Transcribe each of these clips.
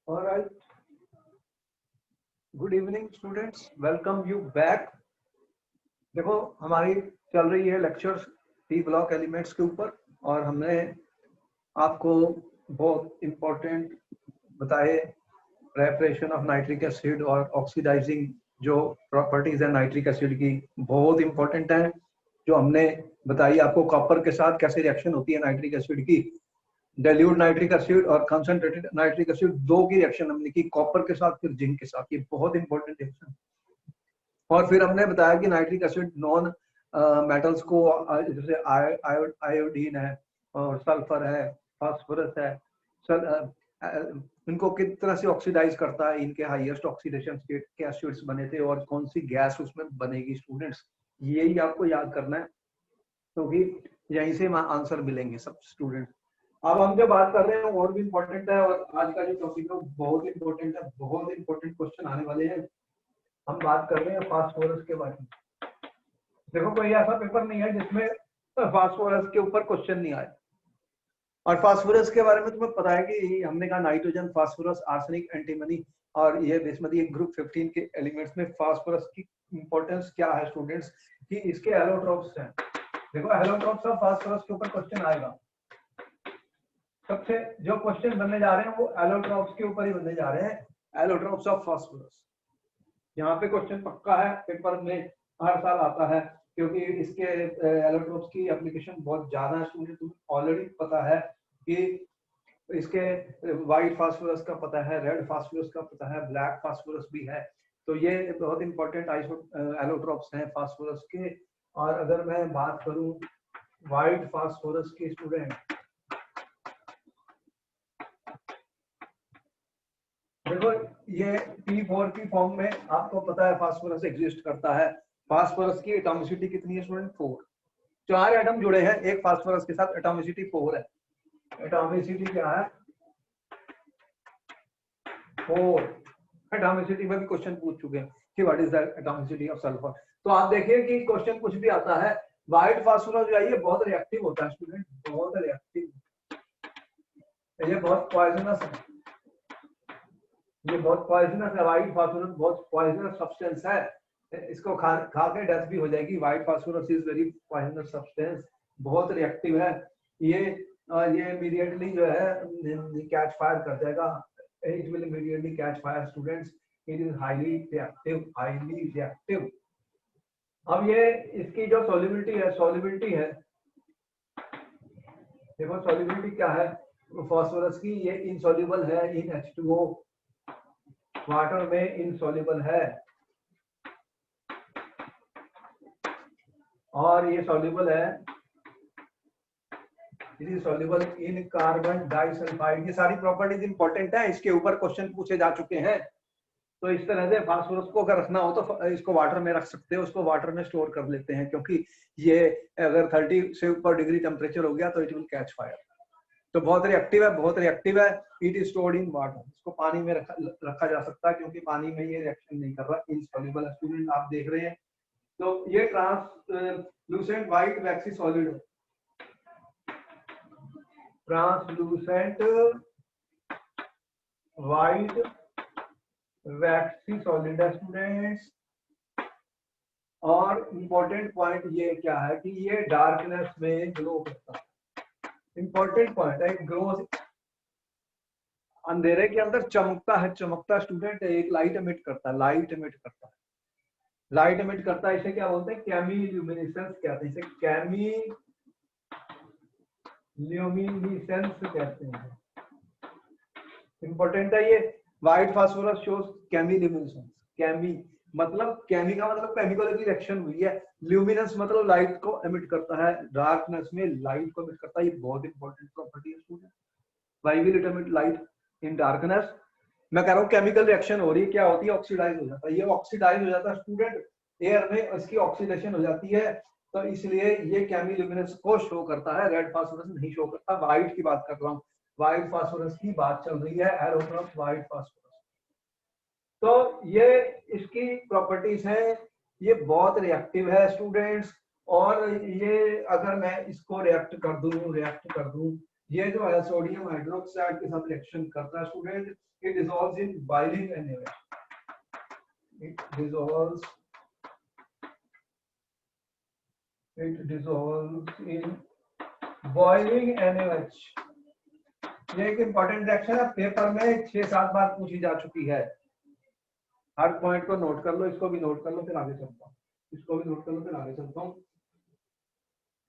All right. Good evening students, welcome you back. देखो हमारी चल रही है लेक्चर्स पी ब्लॉक एलिमेंट्स के ऊपर और हमने आपको बहुत इम्पोर्टेंट बताए प्रेपरेशन ऑफ नाइट्रिक एसिड और ऑक्सीडाइजिंग जो प्रॉपर्टीज है नाइट्रिक एसिड की बहुत इंपॉर्टेंट है। जो हमने बताई आपको कॉपर के साथ कैसे रिएक्शन होती है नाइट्रिक एसिड की, डाइल्यूट नाइट्रिक एसिड और कंसंट्रेटेड नाइट्रिक एसिड, दो की रिएक्शन हमने की कॉपर के साथ फिर जिंक के साथ, ये बहुत इंपॉर्टेंट रिएक्शन। और फिर हमने बताया कि नाइट्रिक एसिड नॉन मेटल्स को जैसे आयोडीन है और सल्फर है, फास्फोरस है, इनको किस तरह से ऑक्सीडाइज करता है, इनके हाईएस्ट ऑक्सीडेशन स्टेट के एसिड्स बने थे और कौन सी गैस उसमें बनेगी। स्टूडेंट्स यही आपको याद करना है क्योंकि यहीं से आंसर मिलेंगे सब स्टूडेंट्स। अब हम जो बात कर रहे हैं और भी इम्पोर्टेंट है और आज का जो टॉपिक है बहुत इंपॉर्टेंट है, बहुत इंपॉर्टेंट क्वेश्चन आने वाले हैं। हम बात कर रहे हैं फास्फोरस के बारे में। देखो कोई ऐसा पेपर नहीं है जिसमें फास्फोरस के ऊपर क्वेश्चन नहीं आए। और फास्फोरस के बारे में तुम्हें पता है कि हमने कहा नाइट्रोजन, फास्फोरस, आर्सेनिक, एंटीमनी और ये बेसमती एक ग्रुप 15 के एलिमेंट्स में फास्फोरस की इंपॉर्टेंस क्या है स्टूडेंट्स, कि इसके एलोट्रोप्स हैं। देखो एलोट्रोप्स ऑफ फास्फोरस के ऊपर क्वेश्चन आएगा। सबसे जो क्वेश्चन बनने जा रहे हैं वो एलोट्रोप्स के ऊपर ही बनने जा रहे हैं, एलोट्रोप्स ऑफ फास्फोरस। यहाँ पे क्वेश्चन पक्का है, पेपर में हर साल आता है क्योंकि इसके एलोट्रोप्स की एप्लीकेशन बहुत ज्यादा है। स्टूडेंट तुम्हें ऑलरेडी पता है कि इसके व्हाइट फास्फोरस का पता है, रेड फास्फोरस का पता है, ब्लैक फास्फोरस भी है। तो ये बहुत इंपॉर्टेंट एलोट्रोप्स हैं फास्फोरस के। और अगर मैं बात करूं व्हाइट फास्फोरस की स्टूडेंट, देखो ये P4 की फॉर्म में आपको पता है फास्फोरस एग्जिस्ट करता है। फास्फोरस की एटॉमिसिटी कितनी है स्टूडेंट? 4। 4 एटम जुड़े हैं एक फास्फोरस के साथ, एटॉमिसिटी 4 है। एटॉमिसिटी क्या है? 4। एटॉमिसिटी में भी क्वेश्चन पूछ चुके हैं कि what is the atomicity of sulphur. तो आप देखिए कि क्वेश्चन कुछ भी आता है, व्हाइट फास्फोरस जो है ये बहुत रिएक्टिव होता है स्टूडेंट, बहुत रिएक्टिव, ये बहुत पॉइजनस है, ये बहुत पॉइजनस है। व्हाइट फास्फोरस बहुत पॉइजनस सब्सटेंस है, इसको खा के डेथ भी हो जाएगी। White phosphorus is very poisonous substance, बहुत रिएक्टिव है। ये इमीडिएटली जो है कैच फायर कर जाएगा, it will immediately catch fire students, it is highly reactive, highly reactive. अब ये इसकी जो सॉल्युबिलिटी है, देखो सॉल्युबिलिटी क्या है फास्फोरस की, ये इनसॉल्युबल है इन H2O, वाटर में इनसॉल्युबल है, और ये सॉल्युबल है, it is soluble in carbon disulphide. ये सारी प्रॉपर्टीज इंपॉर्टेंट है, इसके ऊपर क्वेश्चन पूछे जा चुके हैं। तो इस तरह से फास्फोरस को अगर रखना हो तो इसको वाटर में रख सकते हो, उसको वाटर में स्टोर कर लेते हैं क्योंकि ये अगर 30 से ऊपर डिग्री टेम्परेचर हो गया तो इट विल कैच फायर। तो बहुत रिएक्टिव है, बहुत रिएक्टिव है। It is stored in water, इसको पानी में रखा जा सकता है क्योंकि पानी में ये रिएक्शन नहीं कर रहा, इनसॉल्युबल है। स्टूडेंट आप देख रहे हैं तो ये ट्रांसलूसेंट व्हाइट वैक्सी सॉलिड है, ट्रांसलूसेंट व्हाइट वैक्सी सॉलिड है स्टूडेंट्स। और इंपॉर्टेंट पॉइंट ये क्या है कि ये डार्कनेस में ग्लो करता है। इंपॉर्टेंट पॉइंट है, ग्लो अंधेरे के अंदर चमकता है, चमकता स्टूडेंट एक लाइट एमिट करता है, लाइट एमिट करता है, लाइट एमिट करता है। इसे क्या बोलते हैं? कैमिल्यूमिनेसेंस कहते हैं, इसे कैमिल्यूमिनेसेंस कहते हैं। इंपॉर्टेंट है ये। White phosphorus shows chemiluminescence. Chemi मतलब केमी का मतलब केमिकल की रिएक्शन हुई है, ल्यूमिनेंस मतलब लाइट को एमिट करता है, डार्कनेस में लाइट को एमिट करता है। ये बहुत इंपॉर्टेंट प्रॉपर्टी है student. Why will it emit light in darkness? मैं कह रहा हूँ केमिकल रिएक्शन हो रही है, क्या होती है? ऑक्सीडाइज हो जाता है, ये ऑक्सीडाइज हो जाता है स्टूडेंट, एयर में इसकी ऑक्सीडेशन हो जाती है, तो इसलिए ये कैमिल्यूमिनेसेंस को शो करता है, रेड फास्फोरस नहीं शो करता। व्हाइट की बात कर रहा हूँ, व्हाइट फास्फोरस की बात चल रही है, एरोट्रोप व्हाइट फास्फोरस। तो ये इसकी प्रॉपर्टीज है, ये बहुत रिएक्टिव है स्टूडेंट्स। और ये अगर मैं इसको रिएक्ट कर दूं ये जो है सोडियम हाइड्रोक्साइड के साथ रिएक्शन करता है student, it dissolves in boiling NaOH, it dissolves in boiling NaOH। ये एक इंपॉर्टेंट रिएक्शन है, पेपर में 6-7 बार पूछी जा चुकी है। हर पॉइंट को नोट कर लो, इसको भी नोट कर लो, फिर आगे चलता हूँ, इसको भी नोट कर लो, फिर आगे चलता हूँ।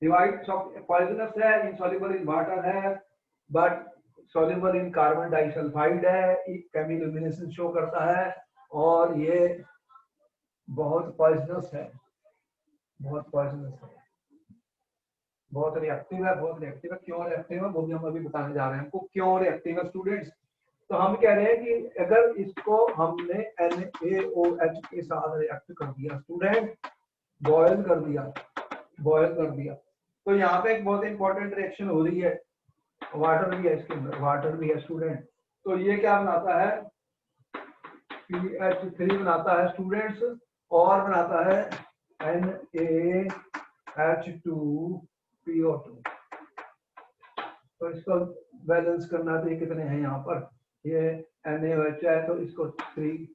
डिवाइड पॉइजनस है, इनसॉल्युबल इन वाटर है, but soluble in carbon disulphide है, केमिलुमिनेसेंस शो करता है, और ये बहुत पॉइजनस है, बहुत पॉइजनस है, बहुत रिएक्टिव है, बहुत रिएक्टिव है। क्यों रिएक्टिव है वो भी हम अभी बताने जा रहे हैं हमको, क्यों रिएक्टिव है स्टूडेंट्स। तो हम कह रहे हैं कि अगर इसको हमने NaOH के साथ रिएक्ट कर दिया स्टूडेंट, बॉयल कर दिया, तो यहाँ पे एक बहुत इंपॉर्टेंट रिएक्शन हो रही है, वाटर भी है इसके अंदर, वाटर भी है स्टूडेंट। तो ये क्या बनाता है, PH3 बनाता है स्टूडेंट्स, और बनाता है NaH2PO2। तो इसको बैलेंस करना है, तो ये कितने हैं यहाँ पर, ये NaOH है, तो इसको 3।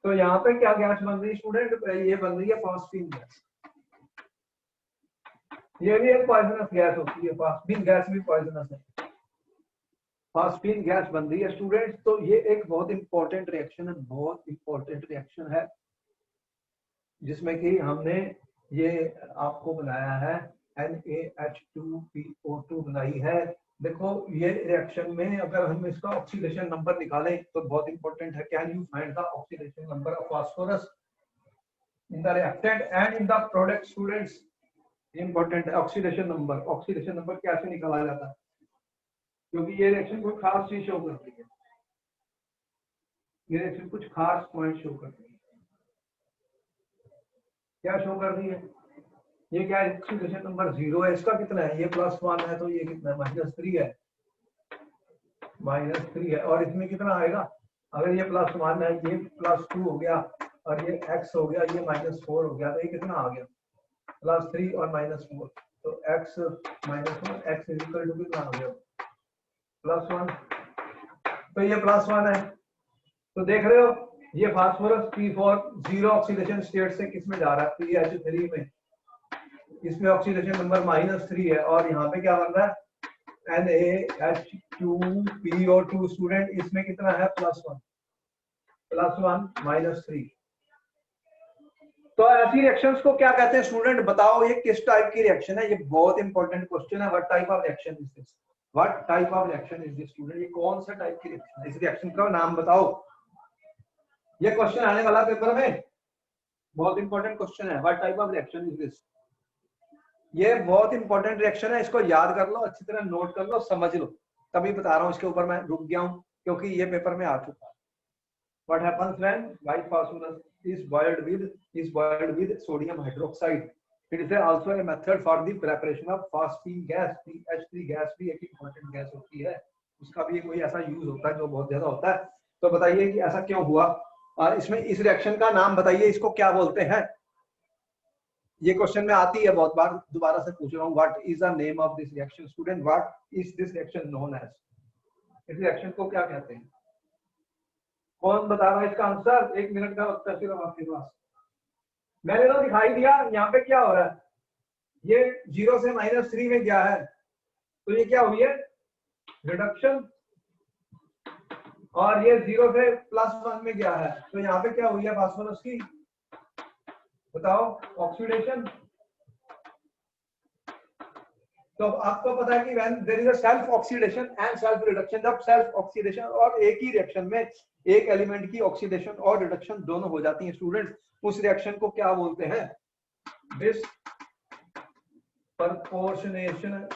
तो यहाँ पे क्या गैस बन रही है स्टूडेंट, ये बन रही है फॉस्फीन गैस। ये भी एक पॉइजनस गैस होती है, फॉस्फीन गैस भी पॉइजनस है, फॉस्फीन गैस बन रही है स्टूडेंट। तो ये एक बहुत इंपॉर्टेंट रिएक्शन है, बहुत इंपॉर्टेंट रिएक्शन है, जिसमें कि हमने ये आपको बनाया है NaH2PO2 बनाई है। देखो ये रिएक्शन में अगर हम इसका ऑक्सीडेशन नंबर निकालें तो बहुत इंपॉर्टेंट है, can you find the oxidation number of phosphorus in the reactant and in the product students. Important है ऑक्सीडेशन नंबर। ऑक्सीडेशन नंबर कैसे निकाला जाता है, क्योंकि ये रिएक्शन कोई खास चीज शो करती है, ये रिएक्शन कुछ खास पॉइंट शो करती है। क्या शो कर रही है, ये क्या है, ऑक्सीडेशन नंबर 0 है, इसका कितना है, ये +1 है, तो ये कितना है, -3 है, -3 है। और इसमें कितना आएगा, अगर ये +1 है, ये +2 हो गया, और ये x हो गया, ये -4 हो गया, तो ये कितना आ गया, +3 और -4, तो x -1, x इक्वल टू कितना आ गया, +1, तो ये +1 है। तो देख रहे हो ये फास्फोरस P4 0 ऑक्सीडेशन स्टेट से किस में जा रहा है, PH3 में, इसमें ऑक्सीडेशन नंबर -3 है, और यहाँ पे क्या बन रहा है, NaH2PO2 स्टूडेंट, इसमें कितना है, +1 -3। तो ऐसी रिएक्शंस को क्या कहते हैं स्टूडेंट, बताओ ये किस टाइप की रिएक्शन है, ये बहुत इंपॉर्टेंट क्वेश्चन है। What type of reaction is this, what type of reaction is this student, ये कौन सा टाइप की रिएक्शन है, इस रिएक्शन का नाम बताओ। ये क्वेश्चन आने वाला पेपर में, बहुत इंपॉर्टेंट क्वेश्चन है, what type of reaction is this. ये बहुत इंपॉर्टेंट रिएक्शन है, इसको याद कर लो, अच्छी तरह नोट कर लो, समझ लो, तभी बता रहा हूँ, इसके ऊपर मैं रुक गया हूँ क्योंकि ये पेपर में आ चुका है। What happens when white phosphorus is boiled with sodium hydroxide? It is also a method for the preparation of phosphine gas। PH3 gas भी एक इंपॉर्टेंट गैस होती है, उसका भी कोई ऐसा यूज होता है जो बहुत ज्यादा होता है। तो बताइए कि ऐसा क्यों हुआ, और इसमें इस रिएक्शन का नाम बताइए, इसको क्या बोलते हैं। ये क्वेश्चन में आती है बहुत बार, दोबारा से पूछ रहा हूँ, what is the name of this reaction student, what is this reaction known as, इस रिएक्शन को क्या कहते हैं, कौन बता रहा है इसका आंसर, 1 मिनट का वक्त है सिर्फ आपके पास। मैंने तो दिखाई दिया यहाँ पे क्या हो रहा है, ये 0 से -3 में गया है, तो ये क्या हुई है, रिडक्शन, और ये 0 से +1 में गया है, तो यहाँ पे क्या हुई है फास्फोरस की, बताओ, ऑक्सीडेशन। तो आपको पता है कि when there is a self oxidation and self reduction, जब सेल्फ ऑक्सीडेशन और एक ही रिएक्शन में एक एलिमेंट की ऑक्सीडेशन और रिडक्शन दोनों हो जाती है स्टूडेंट्स, उस रिएक्शन को क्या बोलते हैं, डिस्प्रपोर्शनेशन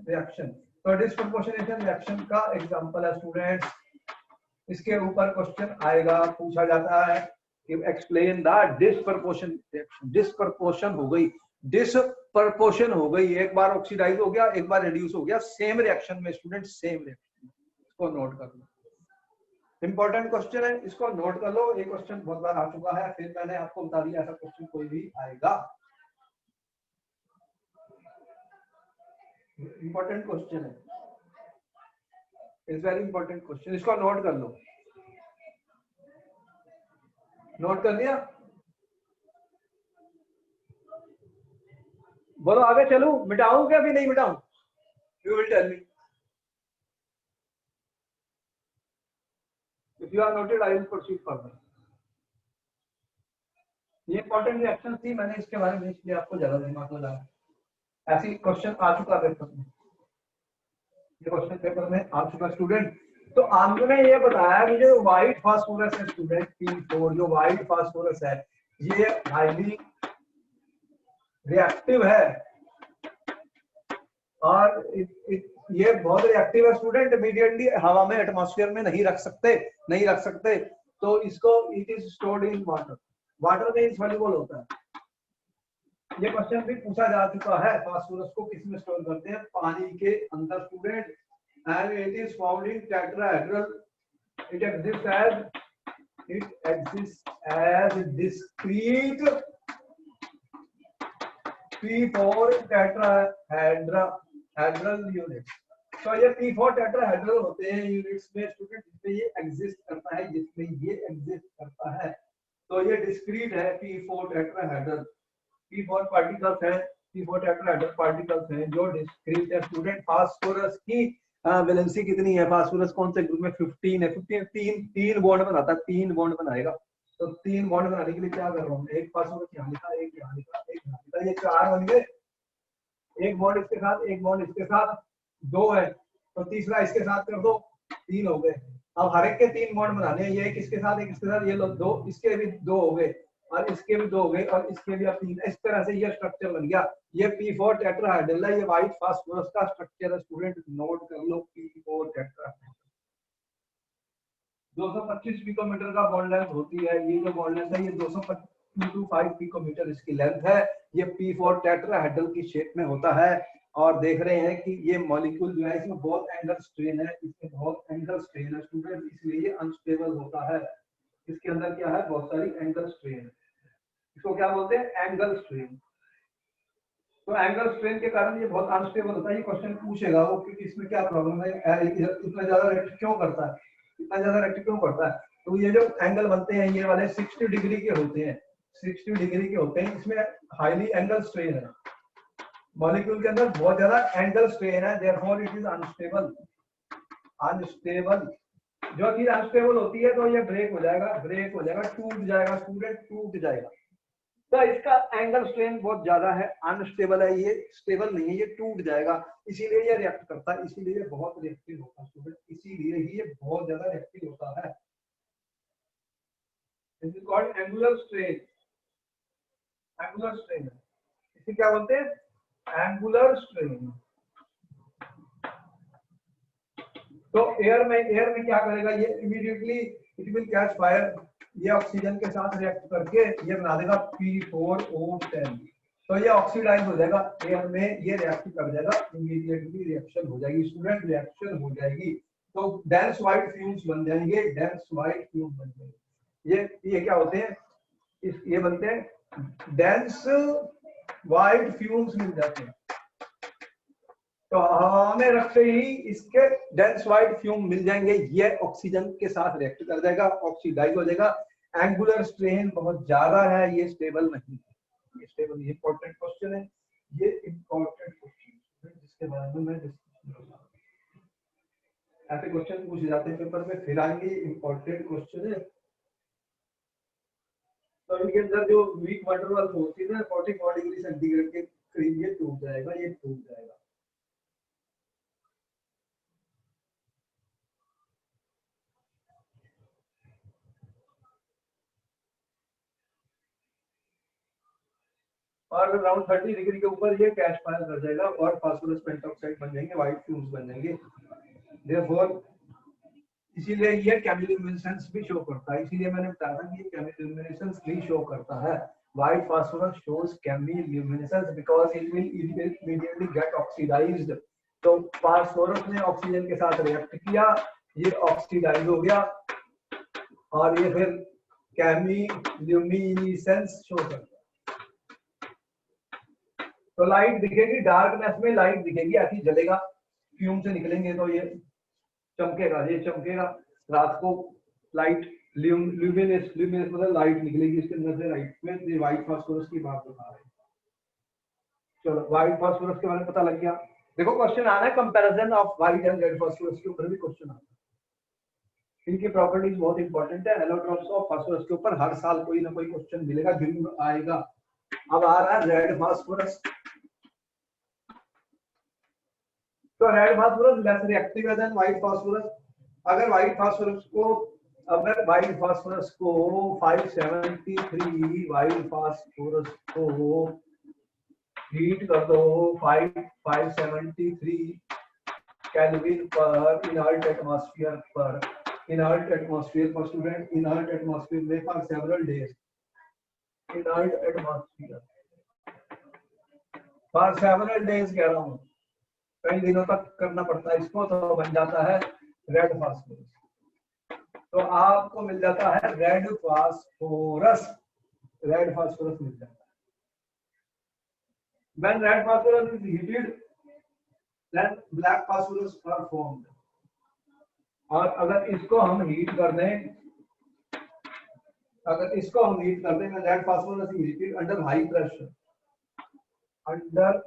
रिएक्शन। तो डिस्प्रपोर्शनेशन रिएक्शन का एग्जांपल है स्टूडेंट्स, इसके ऊपर क्वेश्चन आएगा, पूछा जाता है कि एक्सप्लेन द डिस्प्रपोर्शन रिएक्शन। डिस्प्रपोर्शन हो गई, डिसप्रपोर्शन हो गई, एक बार ऑक्सीडाइज हो गया, एक बार रिड्यूस हो गया, सेम रिएक्शन में स्टूडेंट, सेम रिएक्शन। इसको नोट कर लो, इंपॉर्टेंट क्वेश्चन है, इसको नोट कर लो। एक क्वेश्चन बहुत बार आ चुका है, फिर मैंने आपको बता दिया ऐसा क्वेश्चन कोई भी आएगा। इंपॉर्टेंट क्वेश्चन है, इट्स वेरी इंपॉर्टेंट क्वेश्चन, इसको नोट कर लो। नोट कर लिया? बोलो आगे चलूं, मिटाऊं क्या, भी नहीं मिटाऊं? You will tell me. If you are noted I will proceed further. ये इंपॉर्टेंट रिएक्शन थी, मैंने इसके बारे में इसलिए आपको ज्यादा दिमाग लगाया। ऐसी क्वेश्चन आ चुका पेपर में, ये क्वेश्चन पेपर में आ चुका स्टूडेंट। तो आपने ये बताया कि जो व्हाइट फास्फोरस है स्टूडेंट, P4 जो व्हाइट फास्फोरस है, ये हाईली रिएक्टिव है और ये बहुत रिएक्टिव है स्टूडेंट। इमीडिएटली हवा में, एटमॉस्फेयर में नहीं रख सकते, तो इसको it is stored in water, water में इनसॉल्युबल होता है। ये क्वेश्चन भी पूछा जा चुका है, फास्फोरस को किस में स्टोर करते हैं? पानी के अंदर student, and it is found in tetrahedral, it exists as discrete P4 tetrahedral units। तो ये P4 टेट्राहेड्रल होते हैं यूनिट्स में स्टूडेंट, जिसमें ये एग्जिस्ट करता है, तो ये डिस्क्रीट है P4 टेट्राहेड्रल। P4 पार्टिकल्स हैं, P4 टेट्राहेड्रल पार्टिकल्स हैं जो डिस्क्रीट है स्टूडेंट। फास्फोरस की वैलेंसी कितनी है? फास्फोरस कौन से ग्रुप में? 15 है। 15 तीन बॉन्ड बनाता है, 3 बॉन्ड बनाएगा। तो 3 बॉन्ड बनाने के लिए क्या कर रहा हूँ, एक फास्फोरस यहाँ लिखा, एक यहाँ लिखा, एक यहाँ लिखा, ये 4 बन गए। एक बॉन्ड इसके साथ, एक बॉन्ड इसके साथ, 2 है, तो तीसरा इसके साथ कर दो, 3 हो गए। अब हर एक के 3 बॉन्ड बनाने हैं, ये एक इसके साथ, एक इसके साथ, ये लो 2, इसके भी 2 हो गए, और इसके भी 2 हो गए, और इसके भी अब 3। इस तरह से ये स्ट्रक्चर बन गया। ये P4 टेट्राहेड्रल है, ये व्हाइट फास्फोरस का स्ट्रक्चर है स्टूडेंट, नोट कर लो P4 टेट्राहेड्रल। 225 पिकोमीटर का बॉन्ड लेंथ होती है, ये जो बॉन्ड लेंथ है ये 225 पिकोमीटर इसकी लेंथ है। ये P4 टेट्राहेड्रल की शेप में होता है, और देख रहे हैं कि ये मॉलिक्यूल जो है इसमें बहुत एंगल स्ट्रेन है, स्टूडेंट, इसलिए ये अनस्टेबल होता है। इसके अंदर क्या है? बहुत सारी एंगल स्ट्रेन। इसको क्या बोलते हैं? Angle strain. तो एंगल स्ट्रेन के कारण ये बहुत अनस्टेबल होता है। ये क्वेश्चन पूछेगा वो कि इसमें क्या प्रॉब्लम है, इतना ज्यादा रेक्ट क्यों करता है, इतना ज्यादा रेक्ट क्यों करता है? तो ये जो एंगल बनते हैं ये वाले 60 डिग्री के होते हैं, 60 डिग्री के होते हैं। इसमें हाईली एंगल स्ट्रेन है, मॉलिक्यूल के अंदर बहुत ज्यादा एंगल स्ट्रेन है, देयरफॉर इट इज अनस्टेबल। जो चीज अनस्टेबल होती है तो ये ब्रेक हो जाएगा, टूट जाएगा स्टूडेंट, टूट जाएगा। तो इसका एंगल स्ट्रेन बहुत ज्यादा है, अनस्टेबल है, ये स्टेबल नहीं है, ये टूट जाएगा, इसीलिए ये रिएक्ट करता है, इसीलिए ये बहुत रिएक्टिव होता है स्टूडेंट, इसीलिए ही ये बहुत ज्यादा रिएक्टिव होता है। This is called angular strain. इसे क्या बोलते हैं? Angular strain. तो एयर में क्या करेगा ये? Immediately it will catch fire, ये ऑक्सीजन के साथ रिएक्ट करके ये बना देगा P4O10। तो ये ऑक्सीडाइज हो जाएगा एयर में, ये रिएक्ट कर जाएगा, इमीडिएटली रिएक्शन हो जाएगी स्टूडेंट, रिएक्शन हो जाएगी। तो डेंस व्हाइट फ्यूम्स बन जाएंगे, ये क्या होते हैं? ये बनते हैं डेंस व्हाइट फ्यूम्स मिल जाते हैं। तो हवा में रखते ही इसके डेंस व्हाइट फ्यूम मिल जाएंगे, ये ऑक्सीजन के साथ रिएक्ट कर जाएगा, ऑक्सीडाइज हो जाएगा। एंगुलर स्ट्रेन बहुत ज्यादा है, ये स्टेबल नहीं है, ये स्टेबल। ये इंपॉर्टेंट क्वेश्चन है, ये इंपॉर्टेंट क्वेश्चन जिसके बारे में मैं डिस्कस करूंगा। ऐसे क्वेश्चन पूछे जाते हैं पेपर में, फिर आएंगे इंपॉर्टेंट क्वेश्चन है। तो इनके अंदर जो वीक वाटर वाल होती है 44 डिग्री सेंटीग्रेड के करीब ये टूट जाएगा, ये टूट जाएगा। और अराउंड 30 डिग्री के ऊपर ये कैश फायर कर जाएगा और फास्फोरस पेंटॉक्साइड बन जाएंगे, व्हाइट फ्यूम्स बन जाएंगे। देयरफॉर इसीलिए ये केमिकल्यूमिनेसेंस भी शो करता है, इसीलिए मैंने बताया था कि ये केमिकल्यूमिनेसेंस भी शो करता है। White phosphorus shows chemiluminescence because it will immediately get oxidised. तो फास्फोरस ने ऑक्सीजन के साथ रिएक्ट किया, ये ऑक्सीडाइज हो गया और ये फिर केमिकल्यूमिनेसेंस शो करता है। तो लाइट दिखेगी, डार्कनेस में लाइट दिखेगी, ऐसी जलेगा, फ्यूम से निकलेंगे तो ये चमकेगा, ये चमकेगा। रात को लाइट ल्यूमिनस, ल्यूमिनस मतलब लाइट निकलेगी इसके अंदर से, लाइट में ये व्हाइट फास्फोरस की बात बता रहे हैं। चलो व्हाइट फास्फोरस के बारे में पता लग गया। देखो क्वेश्चन आ रहा है comparison of white and red phosphorus के ऊपर भी क्वेश्चन आता है। इनकी प्रॉपर्टीज बहुत इंपॉर्टेंट है। एलोट्रॉप्स ऑफ फास्फोरस के ऊपर हर साल कोई ना कोई क्वेश्चन मिलेगा, जरूर आएगा। अब आ रहा है रेड फास्फोरस। तो रेड फास्फोरस लेस रिएक्टिव है देन व्हाइट फास्फोरस। अगर व्हाइट फास्फोरस को 573 व्हाइट फास्फोरस को हीट कर दो 573 केल्विन पर इनर्ट एटमॉस्फेयर पर, इनर्ट एटमॉस्फेयर पर स्टूडेंट, इनर्ट एटमॉस्फेयर में for several days, inert atmosphere for several days कह रहा हूँ, कई दिनों तक करना पड़ता है इसको, तो बन जाता है रेड फास्फोरस। तो आपको मिल जाता है रेड फास्फोरस, रेड फास्फोरस मिल जाता है। When red phosphorus is heated, then black phosphorus are formed. और अगर इसको हम हीट कर दें, अगर इसको हम हीट कर दें, red phosphorus is heated under high pressure, under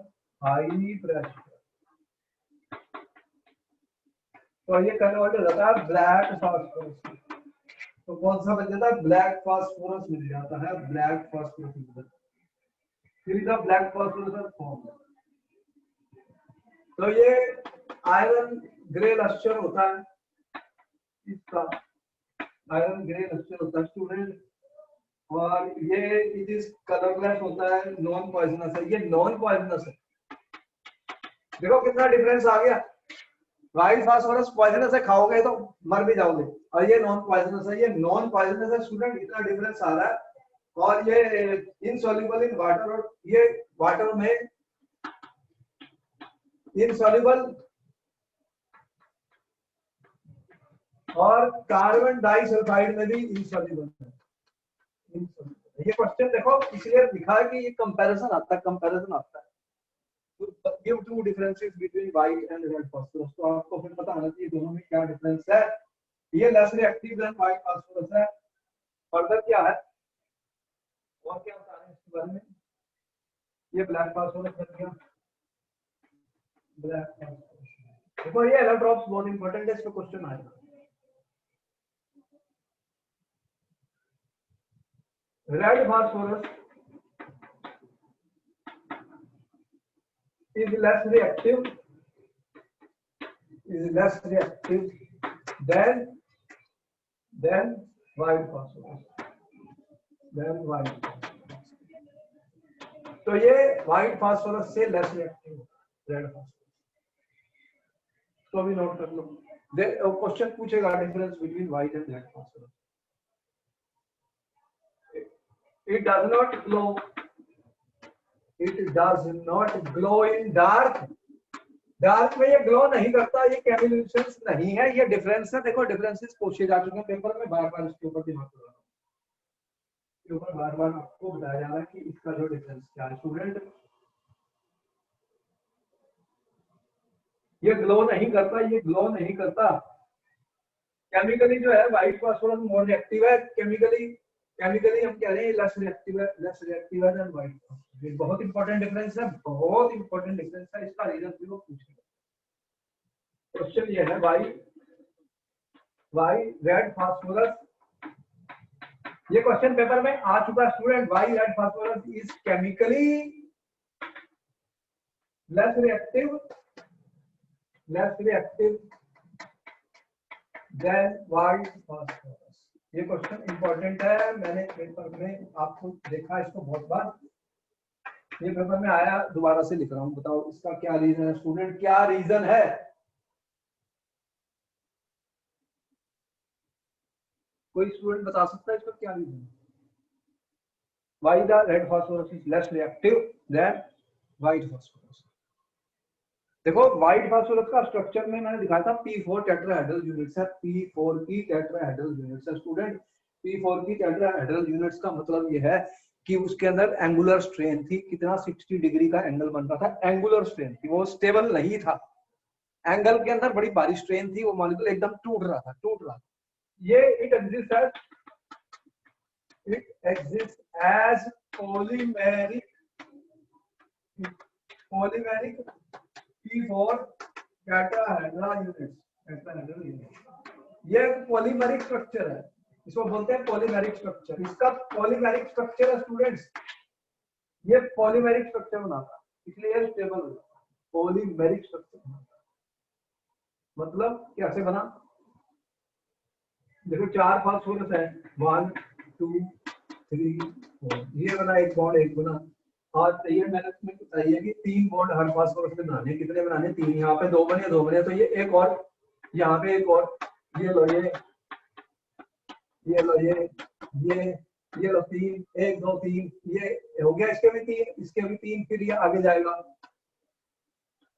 high pressure, तो ये कन्वर्ट हो जाता है ब्लैक फास्फोरस। तो कौन सा बन जाता है? ब्लैक फास्फोरस मिल जाता है, ब्लैक फास्फोरस मिल जाता है। फिर द ब्लैक फास्फोरस फॉर्म। तो ये आयरन ग्रे लस्टर होता है इसका, आयरन ग्रे लस्टर होता है स्टूडेंट, और ये इट इज कलरलेस होता है, नॉन पॉइजनस है, ये नॉन पॉइजनस है। देखो कितना डिफरेंस आ गया। व्हाइट फास्फोरस पॉइजनस है, खाओगे तो मर भी जाओगे, और ये नॉन पॉइजनस है, ये नॉन पॉइजनस है स्टूडेंट, इतना डिफरेंस आ रहा है। और ये इनसॉल्युबल इन वाटर, और ये वाटर में इनसॉल्युबल, और कार्बन डाइसल्फाइड में भी इनसॉल्युबल है। ये क्वेश्चन देखो इसलिए लिखा है कि ये कंपैरिजन आता है, कंपैरिजन आता है। Give two differences between white and red phosphorus. तो आपको फिर पता होना चाहिए दोनों में क्या डिफरेंस है। ये less reactive than white phosphorus है। फर्दर क्या है और क्या बता रहे हैं इसके बारे में? ये ब्लैक फास्फोरस बन गया, ब्लैक फास्फोरस। देखो ये एलोट्रॉप्स बहुत इंपॉर्टेंट है, इस पे क्वेश्चन आएगा। Red phosphorus is less reactive than white phosphorus, than white phosphorus। तो ये white phosphorus से less reactive रेड फास्फोरस, तो भी नोट कर लो। क्वेश्चन पूछेगा difference between white and red phosphorus. It does not glow, it does not glow in dark, dark में ये glow नहीं करता, ये केमिकल्स नहीं है, ये डिफरेंस है। देखो डिफरेंसेस पूछे जा चुके हैं पेपर में, बार बार इसके ऊपर दिमाग लगा रहा हूं, ऊपर बार बार आपको बताया जा रहा है कि इसका जो डिफरेंस क्या है स्टूडेंट। ये ग्लो नहीं करता, ये ग्लो नहीं करता। केमिकली जो है व्हाइट फास्फोरस मोर रिएक्टिव है, केमिकली हम कह रहे हैं लेस रिएक्टिव है, लेस रिएक्टिव है देन व्हाइट फास्फोरस। ये बहुत इंपॉर्टेंट डिफरेंस है, बहुत इंपॉर्टेंट डिफरेंस है, इसका रीजन भी वो पूछेगा। क्वेश्चन ये है वाई रेड फास्फोरस, ये क्वेश्चन पेपर में आ चुका student. Why red phosphorus is chemically less reactive than white phosphorus. ये क्वेश्चन इंपॉर्टेंट है, मैंने पेपर में आपको देखा इसको बहुत बार, ये पेपर में आया, दोबारा से लिख रहा हूं। बताओ इसका क्या रीजन है स्टूडेंट, क्या रीजन है? कोई स्टूडेंट बता सकता है इसका क्या रीजन है? Why the red phosphorus is less reactive than white phosphorus? देखो व्हाइट फास्फोरस का स्ट्रक्चर में मैंने दिखाया था P4 टेट्राहेड्रल यूनिट्स है, P4 की टेट्राहेड्रल यूनिट्स है स्टूडेंट। P4 की टेट्राहेड्रल यूनिट्स का मतलब ये है कि उसके अंदर एंगुलर स्ट्रेन थी, कितना 60 डिग्री का एंगल बन रहा था, एंगुलर स्ट्रेन थी, वो स्टेबल नहीं था। एंगल के अंदर बड़ी भारी स्ट्रेन थी, वो मॉलिक्यूल एकदम टूट रहा था। ये it exist as polymeric P4 tetrahedral units. ये पॉलीमेरिक स्ट्रक्चर है, इसको बोलते हैं पॉलीमेरिक स्ट्रक्चर। इसका पॉलीमेरिक स्ट्रक्चर है स्टूडेंट्स, ये पॉलीमेरिक स्ट्रक्चर बनाता है, इसलिए ये स्टेबल हो जाता है। पॉलीमेरिक स्ट्रक्चर मतलब कैसे बना, देखो 4 फास्फोरस है, 1 2 3 4, ये बना एक बॉन्ड, एक बना। और ये मैंने तुम्हें बताइए कि 3 बॉन्ड हर फास्फोरस में बनाने, कितने बनाने, 3। यहाँ पे 2 बने, तो ये एक और, यहाँ पे एक और, ये लो ये लो ये लो 3, 1 2 3, ये हो गया, इसके भी 3, इसके भी 3, फिर ये आगे जाएगा।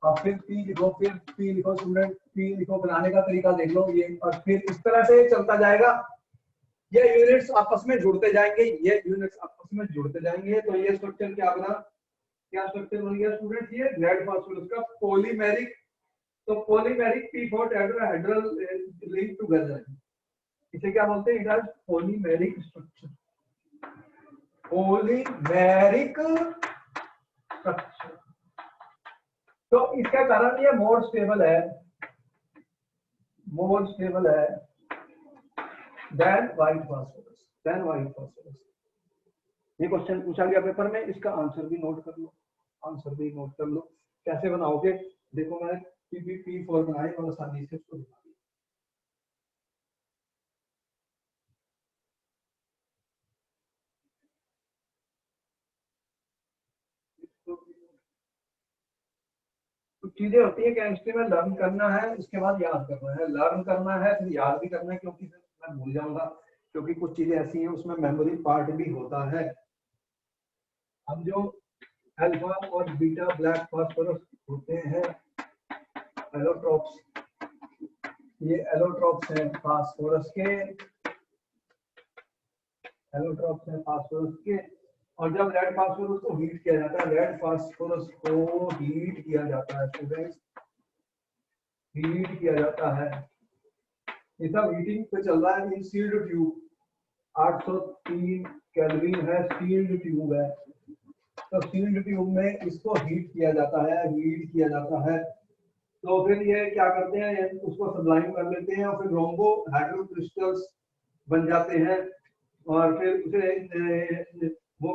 और फिर P लिखो, फिर P लिखो स्टूडेंट, P लिखो, बनाने का तरीका देख लो ये, और फिर इस तरह से चलता जाएगा। ये यूनिट्स आपस में जुड़ते जाएंगे, तो ये स्ट्रक्चर क्या स्ट्रक्चर बन गया स्टूडेंट, ये रेड फास्फोरस का पॉलीमेरिक। तो polymeric P4 tetrahedral link together, इसे क्या बोलते हैं, it is polymeric structure. Polymeric structure, तो इसका कारण ये मोर स्टेबल है देन व्हाइट फास्फोरस। ये क्वेश्चन पूछा गया पेपर में, इसका आंसर भी नोट कर लो। कैसे बनाओगे, देखो मैंने P4 बनाए और आसानी से उसको दिखा दिया। तो चीजें होती है केमिस्ट्री में, लर्न करना है, उसके बाद याद करना है, लर्न करना है फिर याद भी करना है, क्योंकि फिर मैं भूल जाऊंगा, क्योंकि कुछ चीजें ऐसी हैं उसमें मेमोरी पार्ट भी होता है। हम जो अल्फा और बीटा ब्लैक फास्फोरस होते हैं एलोट्रोप्स, ये एलोट्रोप्स हैं फास्फोरस के, और जब रेड फास्फोरस को हीट किया जाता है, स्टूडेंट्स, हीट किया जाता है, ये सब हीटिंग पे चल रहा है इन सील्ड ट्यूब। 803 केल्विन है, सील्ड ट्यूब है, तो सील्ड ट्यूब में इसको हीट किया जाता है, तो फिर ये क्या करते हैं, उसको सब्लाइम कर लेते हैं, और फिर रोम्बो हाइड्रो क्रिस्टल्स बन जाते हैं, और फिर उसे वो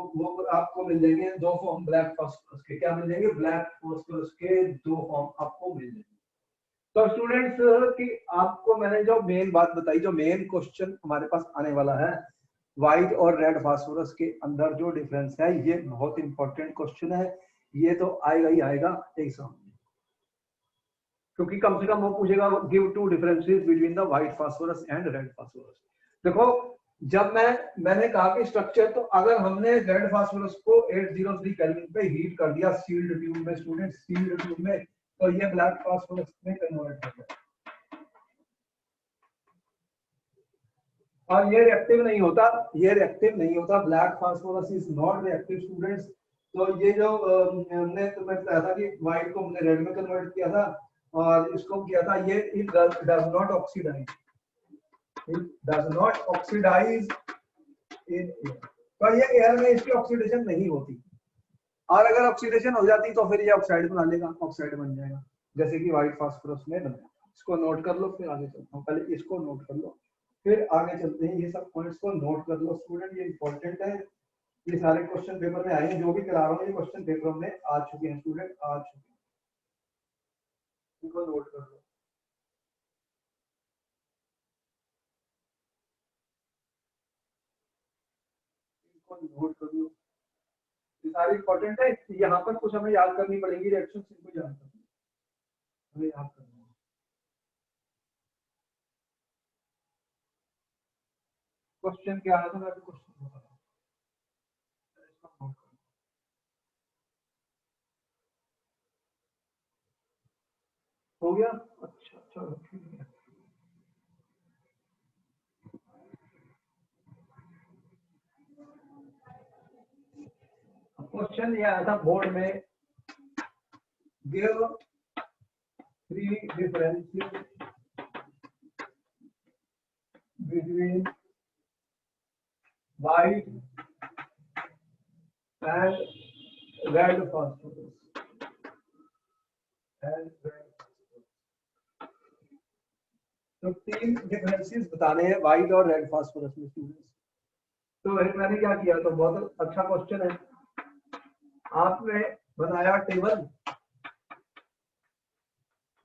आपको मिल जाएंगे 2 फॉर्म ब्लैक फास्फोरस के। क्या मिल जाएंगे, ब्लैक फास्फोरस के 2 फॉर्म आपको मिल जाएंगे। तो स्टूडेंट्स कि आपको मैंने जो मेन बात बताई, जो मेन क्वेश्चन हमारे पास आने वाला है, व्हाइट और रेड फास्फोरस के अंदर जो डिफरेंस है, ये बहुत इंपॉर्टेंट क्वेश्चन है, ये तो आएगा ही आएगा एग्जाम में, क्योंकि कम से कम वो पूछेगा give 2 differences between the white phosphorus and red phosphorus. देखो जब मैंने कहा कि स्ट्रक्चर, तो अगर हमने रेड फास्फोरस को 803 केल्विन पे हीट कर दिया सील्ड ट्यूब में, स्टूडेंट सील्ड ट्यूब में, तो ये ब्लैक फास्फोरस में कन्वर्ट हो गया, और ये रिएक्टिव नहीं होता, black phosphorus is not reactive students. तो ये जो हमने तुम्हें बताया था कि व्हाइट को हमने रेड में कन्वर्ट किया था, और इसको किया था, ये it does not oxidise in air, तो ये एयर में इसकी ऑक्सीडेशन नहीं होती, और अगर ऑक्सीडेशन हो जाती तो फिर ये ऑक्साइड बना लेगा, ऑक्साइड बन जाएगा, जैसे कि व्हाइट फास्फोरस में बनाया। इसको नोट कर लो, फिर आगे चलता हूँ, पहले इसको नोट कर लो, फिर आगे चलते हैं। ये सब पॉइंट्स को नोट कर लो स्टूडेंट, ये इंपॉर्टेंट है, ये सारे क्वेश्चन पेपर में आए हैं, जो भी करा रहा हूँ ये क्वेश्चन पेपर में आ चुके हैं स्टूडेंट, इनको नोट कर लो। नोट कर लो, ये सारे इंपॉर्टेंट है, यहाँ पर कुछ हमें याद करनी पड़ेगी, रिएक्शन इनको याद करना, हमें याद करना। क्वेश्चन क्या आया था, मैं क्वेश्चन बता रहा हूँ, हो गया, अच्छा चलो ठीक है। क्वेश्चन ये आया था बोर्ड में, give 3 differences between white and red phosphorus तो 3 डिफरेंसेस बताने हैं व्हाइट और रेड फास्फोरस में स्टूडेंट्स। तो मैंने क्या किया, तो बहुत अच्छा क्वेश्चन है, आपने बनाया टेबल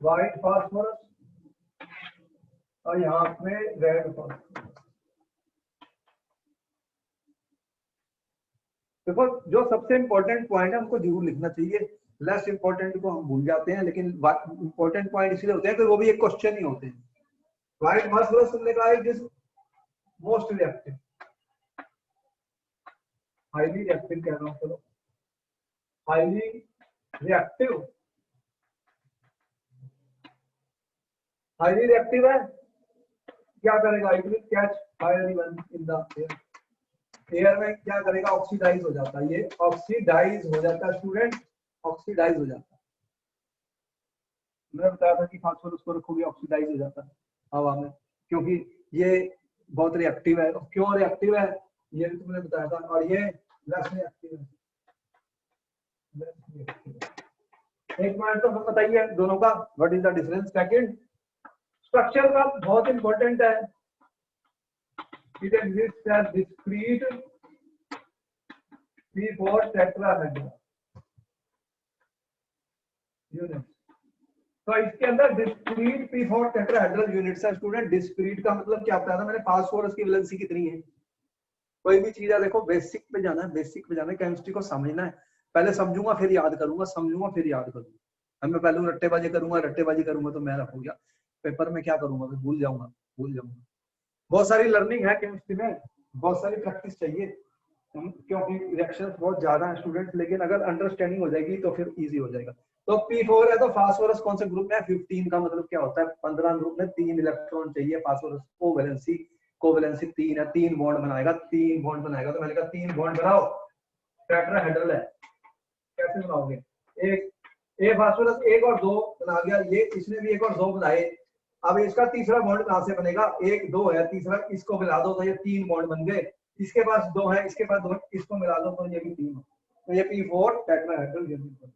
व्हाइट फास्फोरस और यहाँ पे रेड फास्फोरस। देखो जो सबसे इंपॉर्टेंट पॉइंट है हमको जरूर लिखना चाहिए, लेस इंपॉर्टेंट को हम भूल जाते हैं, लेकिन इंपॉर्टेंट पॉइंट इसलिए होते हैं कि वो भी एक क्वेश्चन ही होते हैं। व्हाइट फास्फोरस तुमने कहा है जिस मोस्ट रिएक्टिव, हाईली रिएक्टिव कह रहा हूँ, चलो हाईली रिएक्टिव, हाईली रिएक्टिव है, क्या करेगा, it will catch fire even in the air, air में क्या करेगा, ऑक्सीडाइज हो जाता है, ये ऑक्सीडाइज हो जाता है स्टूडेंट, ऑक्सीडाइज हो जाता है। मैंने बताया था कि फास्फोरस को रखोगे ऑक्सीडाइज हो जाता है हवा में, क्योंकि ये बहुत रिएक्टिव है। क्यों रिएक्टिव है ये भी तुमने बताया था, और ये लेस रिएक्टिव है, लेस रिएक्टिव। एक पॉइंट तो बताइए दोनों का, what is the difference. Second, structure का बहुत इंपॉर्टेंट है, it exists as discrete P4 tetrahedral units। तो इसके अंदर डिस्क्रीट P4 टेट्राहेड्रल यूनिट्स है स्टूडेंट। डिस्क्रीट का मतलब क्या बताया था मैंने, फास्फोरस की वैलेंसी कितनी है। कोई भी चीज है देखो बेसिक पे जाना है, बेसिक पे जाना है, केमिस्ट्री को समझना है, पहले समझूंगा फिर याद करूंगा, समझूंगा फिर याद करूंगा। अब मैं पहले रट्टेबाजी करूंगा तो मैं हो गया पेपर में क्या करूंगा, भूल जाऊंगा। बहुत सारी लर्निंग है केमिस्ट्री में, बहुत सारी प्रैक्टिस चाहिए, क्योंकि रिएक्शंस बहुत ज्यादा हैं स्टूडेंट्स, लेकिन अगर अंडरस्टैंडिंग हो जाएगी तो फिर इजी हो जाएगा। तो P4 है तो फास्फोरस कौन से ग्रुप में है, 15 का मतलब क्या होता है, 15 ग्रुप में 3 इलेक्ट्रॉन चाहिए फास्फोरस को, कोवैलेंसी 3 है, 3 बॉन्ड बनाएगा, 3 बॉन्ड बनाएगा। तो मैंने कहा 3 बॉन्ड बनाओ, टेट्राहेड्रल है, कैसे बनाओगे, एक फास्फोरस 1 और 2 बना गया, ये इसने भी 1 और 2 बनाए, अब इसका तीसरा बॉन्ड कहां से बनेगा, 1 2 है, तीसरा इसको मिला दो तो ये 3 बॉन्ड बन गए, इसके पास 2 है, इसके पास 2, इसको मिला दो तो ये भी 3, तो ये P4 टेट्राहेड्रल यूनिट।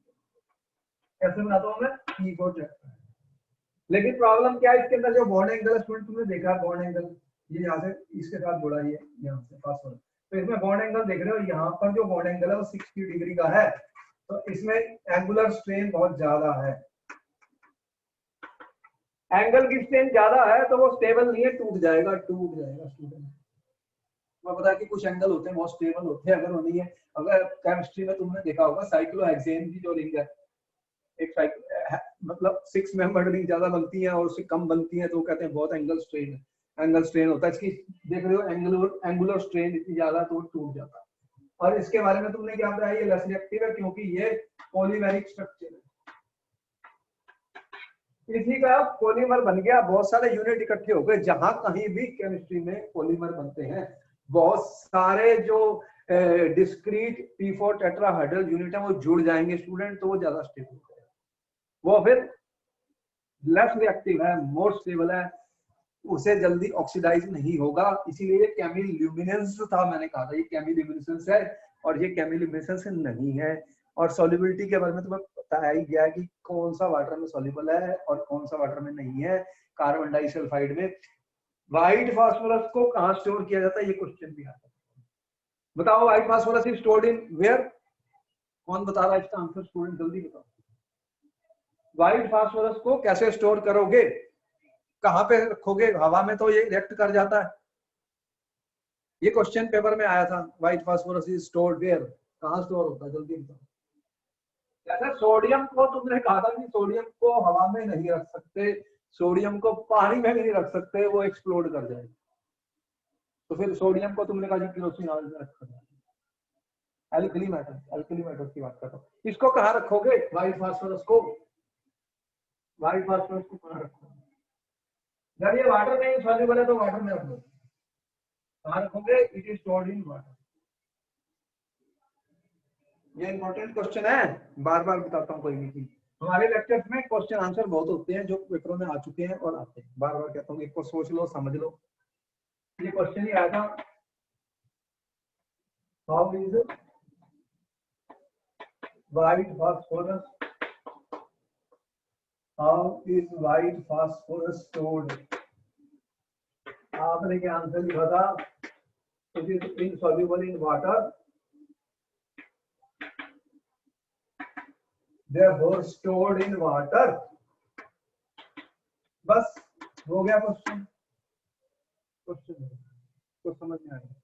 कैसे बनाता हूं मैं, P4 टेट्राहेड्रल। लेकिन प्रॉब्लम क्या है, इसके अंदर जो बॉन्ड एंगल स्टूडेंट तुमने देखा, बॉन्ड एंगल ये यहाँ से इसके साथ जुड़ा, ये यहाँ से फास्फोरस, तो इसमें बॉन्ड एंगल देख रहे हो, यहाँ पर जो बॉन्ड एंगल है वो 60 डिग्री का है, तो इसमें एंगुलर स्ट्रेन बहुत ज्यादा है। एंगल की स्ट्रेन ज्यादा है तो वो स्टेबल नहीं है, टूट जाएगा स्टूडेंट। मैं पता है कि कुछ एंगल होते हैं बहुत स्टेबल होते हैं, अगर वो नहीं है, अगर केमिस्ट्री में तुमने देखा होगा साइक्लोहेक्सेन की जो रिंग है, एक मतलब 6 मेंबर्ड रिंग ज्यादा बनती है और उससे कम बनती है तो वो कहते हैं बहुत एंगल स्ट्रेन होता है। इसकी देख रहे हो एंगुलर स्ट्रेन इतनी ज्यादा तो टूट जाता है। और इसके बारे में तुमने क्या बताया, ये लेस रिएक्टिव है क्योंकि ये पॉलीमेरिक स्ट्रक्चर है, इसी का पॉलीमर बन गया, बहुत सारे यूनिट इकट्ठे हो गए। जहां कहीं भी केमिस्ट्री में पॉलीमर बनते हैं, बहुत सारे जो डिस्क्रीट P4 टेट्राहेड्रल यूनिट है वो जुड़ जाएंगे स्टूडेंट, तो वो ज्यादा स्टेबल है, वो फिर लेस रिएक्टिव है, मोर स्टेबल है, उसे जल्दी ऑक्सीडाइज नहीं होगा। इसीलिए ये केमिल्यूमिनेंस था, मैंने कहा था ये केमिल्यूमिनेसेंस है और ये केमिल्यूमिनेसेंस नहीं है। और सॉल्युबिलिटी के बारे में तुम्हें बताया ही गया है कि कौन सा वाटर में सॉल्युबल है और कौन सा वाटर में नहीं है। कार्बन डाइसल्फाइड में व्हाइट फास्फोरस को कहां स्टोर किया जाता है, ये क्वेश्चन भी आता है। बताओ white phosphorus is stored in where, कौन बता रहा है इसका आंसर स्टूडेंट, जल्दी बताओ। व्हाइट फास्फोरस को कैसे स्टोर करोगे, कहां पे रखोगे, हवा में तो ये रिएक्ट कर जाता है। ये क्वेश्चन पेपर में आया था, white phosphorus is stored where, कहां स्टोर होता है, जल्दी बताओ। जैसे सोडियम को तुमने कहा था कि सोडियम को हवा में नहीं रख सकते, सोडियम को पानी में नहीं रख सकते, वो एक्सप्लोड कर जाएगा। तो फिर सोडियम को तुमने कहा कि केरोसिन ऑयल में रखा जाए, एल्कली मेटल की बात कर रहा हूँ। इसको कहाँ रखोगे, व्हाइट फास्फोरस को, व्हाइट फास्फोरस को कहाँ रखोगे, जब ये वाटर में सॉल्युबल है तो वाटर में रख दो, कहाँ रखोगे, it is stored in water. ये इंपॉर्टेंट क्वेश्चन है, बार बार बताता हूँ कोई भी चीज। हमारे लेक्चर्स में क्वेश्चन आंसर बहुत होते हैं जो पेपरों में आ चुके हैं और आते हैं, बार बार कहता हूँ, एक को सोच लो समझ लो। ये क्वेश्चन ही आया था, how is white phosphorus, how is white phosphorus stored. आपने क्या आंसर लिखा था, it is insoluble in water, therefore stored in water। बस हो गया क्वेश्चन, क्वेश्चन तो समझ में आएगा।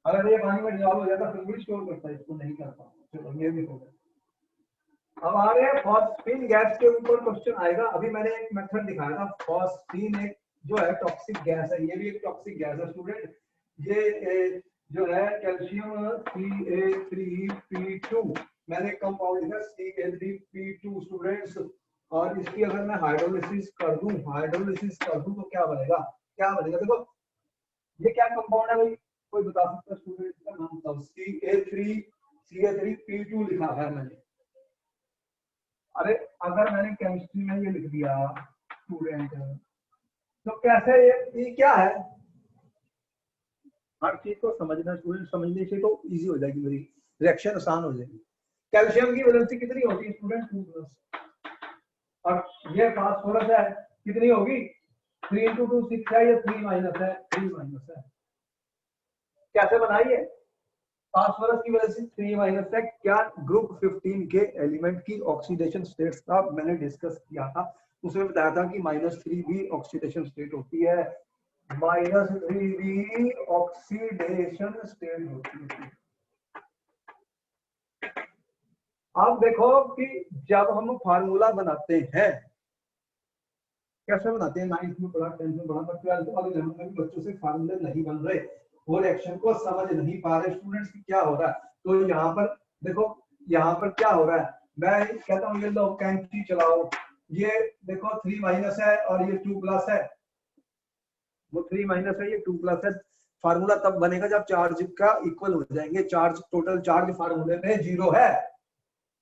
अगर ये पानी में डिजॉल्व हो जाता फिर भी स्टोर करता है, इसको नहीं करता। चलो ये भी हो गया। अब आ रहे हैं फॉस्फीन गैस के ऊपर क्वेश्चन आएगा। अभी मैंने एक मेथड दिखाया था, फॉस्फीन एक जो है टॉक्सिक गैस है, ये भी एक टॉक्सिक गैस है स्टूडेंट। ये जो है कैल्शियम CA3P2, मैंने कंपाउंड लिखा CA3P2 स्टूडेंट्स। और इसकी अगर मैं हाइड्रोलिसिस कर दूं तो क्या बनेगा, क्या बनेगा? देखो ये क्या कंपाउंड है भाई, कोई बता सकता है स्टूडेंट का नाम बताओ? CA3P2 लिखा है मैंने। अरे अगर मैंने केमिस्ट्री में ये लिख दिया स्टूडेंट, तो कैसे ये क्या है? हर चीज को समझना स्टूडेंट, समझने से तो इजी हो जाएगी, मेरी रिएक्शन आसान हो जाएगी। कैल्शियम की वैलेंसी कितनी होती है स्टूडेंट? 2+। और ये फास्फोरस है, कितनी होगी? 3 × 2 6 है, ये 3 माइनस है, 3 माइनस है। कैसे बनाइए? फास्फोरस की वैलेंसी 3 माइनस है। क्या ग्रुप 15 के एलिमेंट की ऑक्सीडेशन स्टेट्स का मैंने डिस्कस किया था, उसमें बताया था कि -3 भी ऑक्सीडेशन स्टेट होती है, -3 भी ऑक्सीडेशन स्टेट होती है। अब देखो कि जब हम फार्मूला बनाते हैं, कैसे बनाते हैं, 9th में पढ़ा, 10th में पढ़ा, पर 12th वाले लेवल में भी बच्चों से फार्मूले नहीं बन रहे, वो रिएक्शन को समझ नहीं पा रहे स्टूडेंट्स की क्या हो रहा है। तो यहाँ पर देखो, यहाँ पर क्या हो रहा है, मैं कहता हूँ ये लो कैंची चलाओ, ये देखो 3 माइनस है और ये 2 प्लस है, वो 3 माइनस है, ये 2 प्लस है। फार्मूला तब बनेगा जब चार्ज का इक्वल हो जाएंगे, चार्ज टोटल चार्ज फार्मूले में 0 है।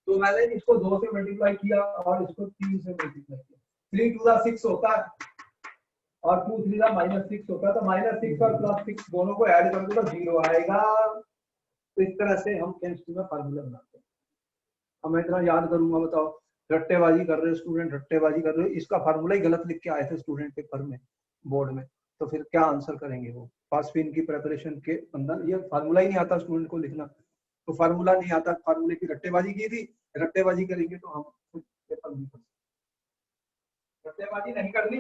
तो मैंने इसको 2 से मल्टीप्लाई किया और इसको 3 से मल्टीप्लाई किया, 3 × 2 6 होता है और 2 3 -6 होता है, तो -6 और +6 दोनों को ऐड कर दो तो 0 आएगा। तो इस तरह से हम केमिस्ट्री में फार्मूला बनाते हैं। अब मैं इतना याद करूंगा, बताओ, रट्टेबाजी कर रहे हो स्टूडेंट, रट्टेबाजी कर रहे हो, इसका फार्मूला ही गलत लिख के आए थे स्टूडेंट पेपर में, बोर्ड में, तो फिर क्या आंसर करेंगे वो? फास्फीन की प्रेपरेशन के अंदर ये फार्मूला ही नहीं आता स्टूडेंट को लिखना, तो फार्मूला नहीं आता, फार्मूले की रट्टेबाजी की थी, रट्टेबाजी करेंगे तो हम पेपर नहीं कर सकते। रट्टेबाजी नहीं करनी,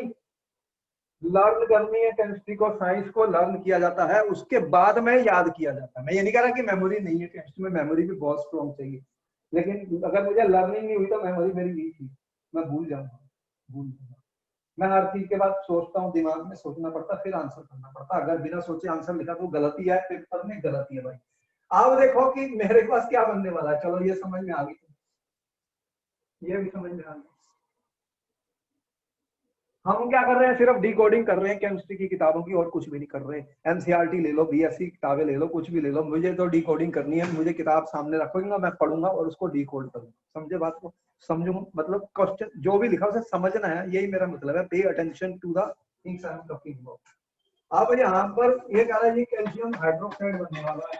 लर्न करनी है केमिस्ट्री को, साइंस को लर्न किया जाता है, उसके बाद में याद किया जाता है। मैं ये नहीं कह रहा कि मेमोरी नहीं है, केमिस्ट्री में मेमोरी भी बहुत स्ट्रॉन्ग चाहिए, लेकिन अगर मुझे लर्निंग नहीं हुई तो मेमोरी मेरी वीक थी, मैं भूल जाऊंगा, भूल जाऊंगा। मैं हर चीज के बाद सोचता हूँ, दिमाग में सोचना पड़ता, फिर आंसर करना पड़ता। अगर बिना सोचे आंसर लिखा तो गलती है, पेपर में गलती है भाई। आप देखो कि मेरे पास क्या बनने वाला है, चलो ये समझ में आ गई, ये भी समझ में आ गई। हम क्या कर रहे हैं, सिर्फ डिकोडिंग कर रहे हैं केमिस्ट्री की किताबों की, और कुछ भी नहीं कर रहे हैं। एनसीईआरटी ले लो, बीएससी किताबें ले लो, कुछ भी ले लो, मुझे तो डिकोडिंग करनी है। मुझे किताब सामने रखूंगा, मैं पढ़ूंगा और उसको डिकोड करूंगा। समझे बात को? समझो, मतलब क्वेश्चन जो भी लिखा उसे समझना है, यही मेरा मतलब है। Pay attention to the things I am talking about. अब यहाँ पर ये कह रहा है, ये कैल्शियम हाइड्रोक्साइड बनने वाला है,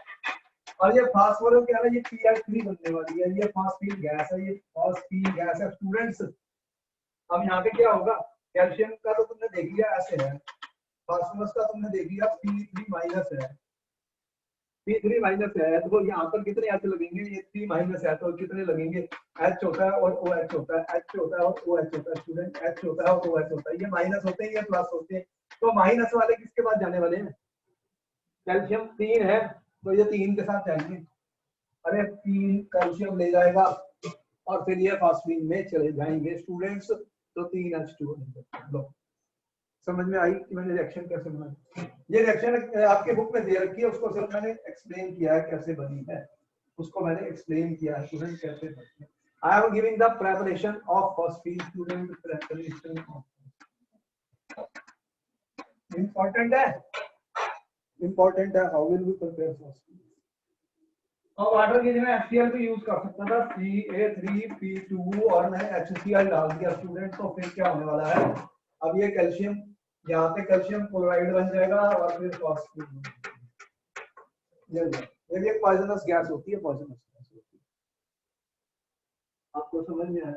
और ये फास्फोरस कह रहा है ये PI3 बनने वाली है, ये फास्फीन गैस है, ये फास्फीन गैस है स्टूडेंट्स। अब यहाँ पे क्या होगा, कैल्शियम का तो तुमने देख लिया ऐसे है, फास्फोरस का तुमने देख लिया P3 माइनस है, P3 माइनस है, तो यहाँ पर कितने H लगेंगे? ये 3 माइनस है तो कितने लगेंगे? H होता है और OH होता है, H होता है और OH होता है स्टूडेंट, H होता है और OH होता है, ये माइनस होते हैं, ये प्लस होते हैं। तो माइनस वाले किसके पास जाने वाले हैं? कैल्शियम 3 है तो ये 3 के साथ जाएंगे, अरे 3 कैल्शियम ले जाएगा और फिर ये फास्फीन में चले जाएंगे स्टूडेंट्स, तो 3H2 लो। समझ में आई कि मैंने रिएक्शन कैसे बनाई? ये रिएक्शन आपके बुक में दे रखी है, उसको सिर्फ मैंने एक्सप्लेन किया है कैसे बनी है, उसको मैंने एक्सप्लेन किया है स्टूडेंट कैसे बनी है। I am giving the preparation of phosphine student, preparation of, important है, इंपॉर्टेंट है, how will we prepare phosphine. और वाटर के लिए मैं HCl भी यूज कर सकता था, CA3P2 और मैंने HCl डाल दिया स्टूडेंट, तो फिर क्या होने वाला है, अब ये कैल्शियम, यहाँ पे कैल्शियम क्लोराइड बन जाएगा और फिर फॉस्फेट, ये भी एक पॉइजनस गैस होती है, पॉइजनस गैस होती है। आपको समझ में आया?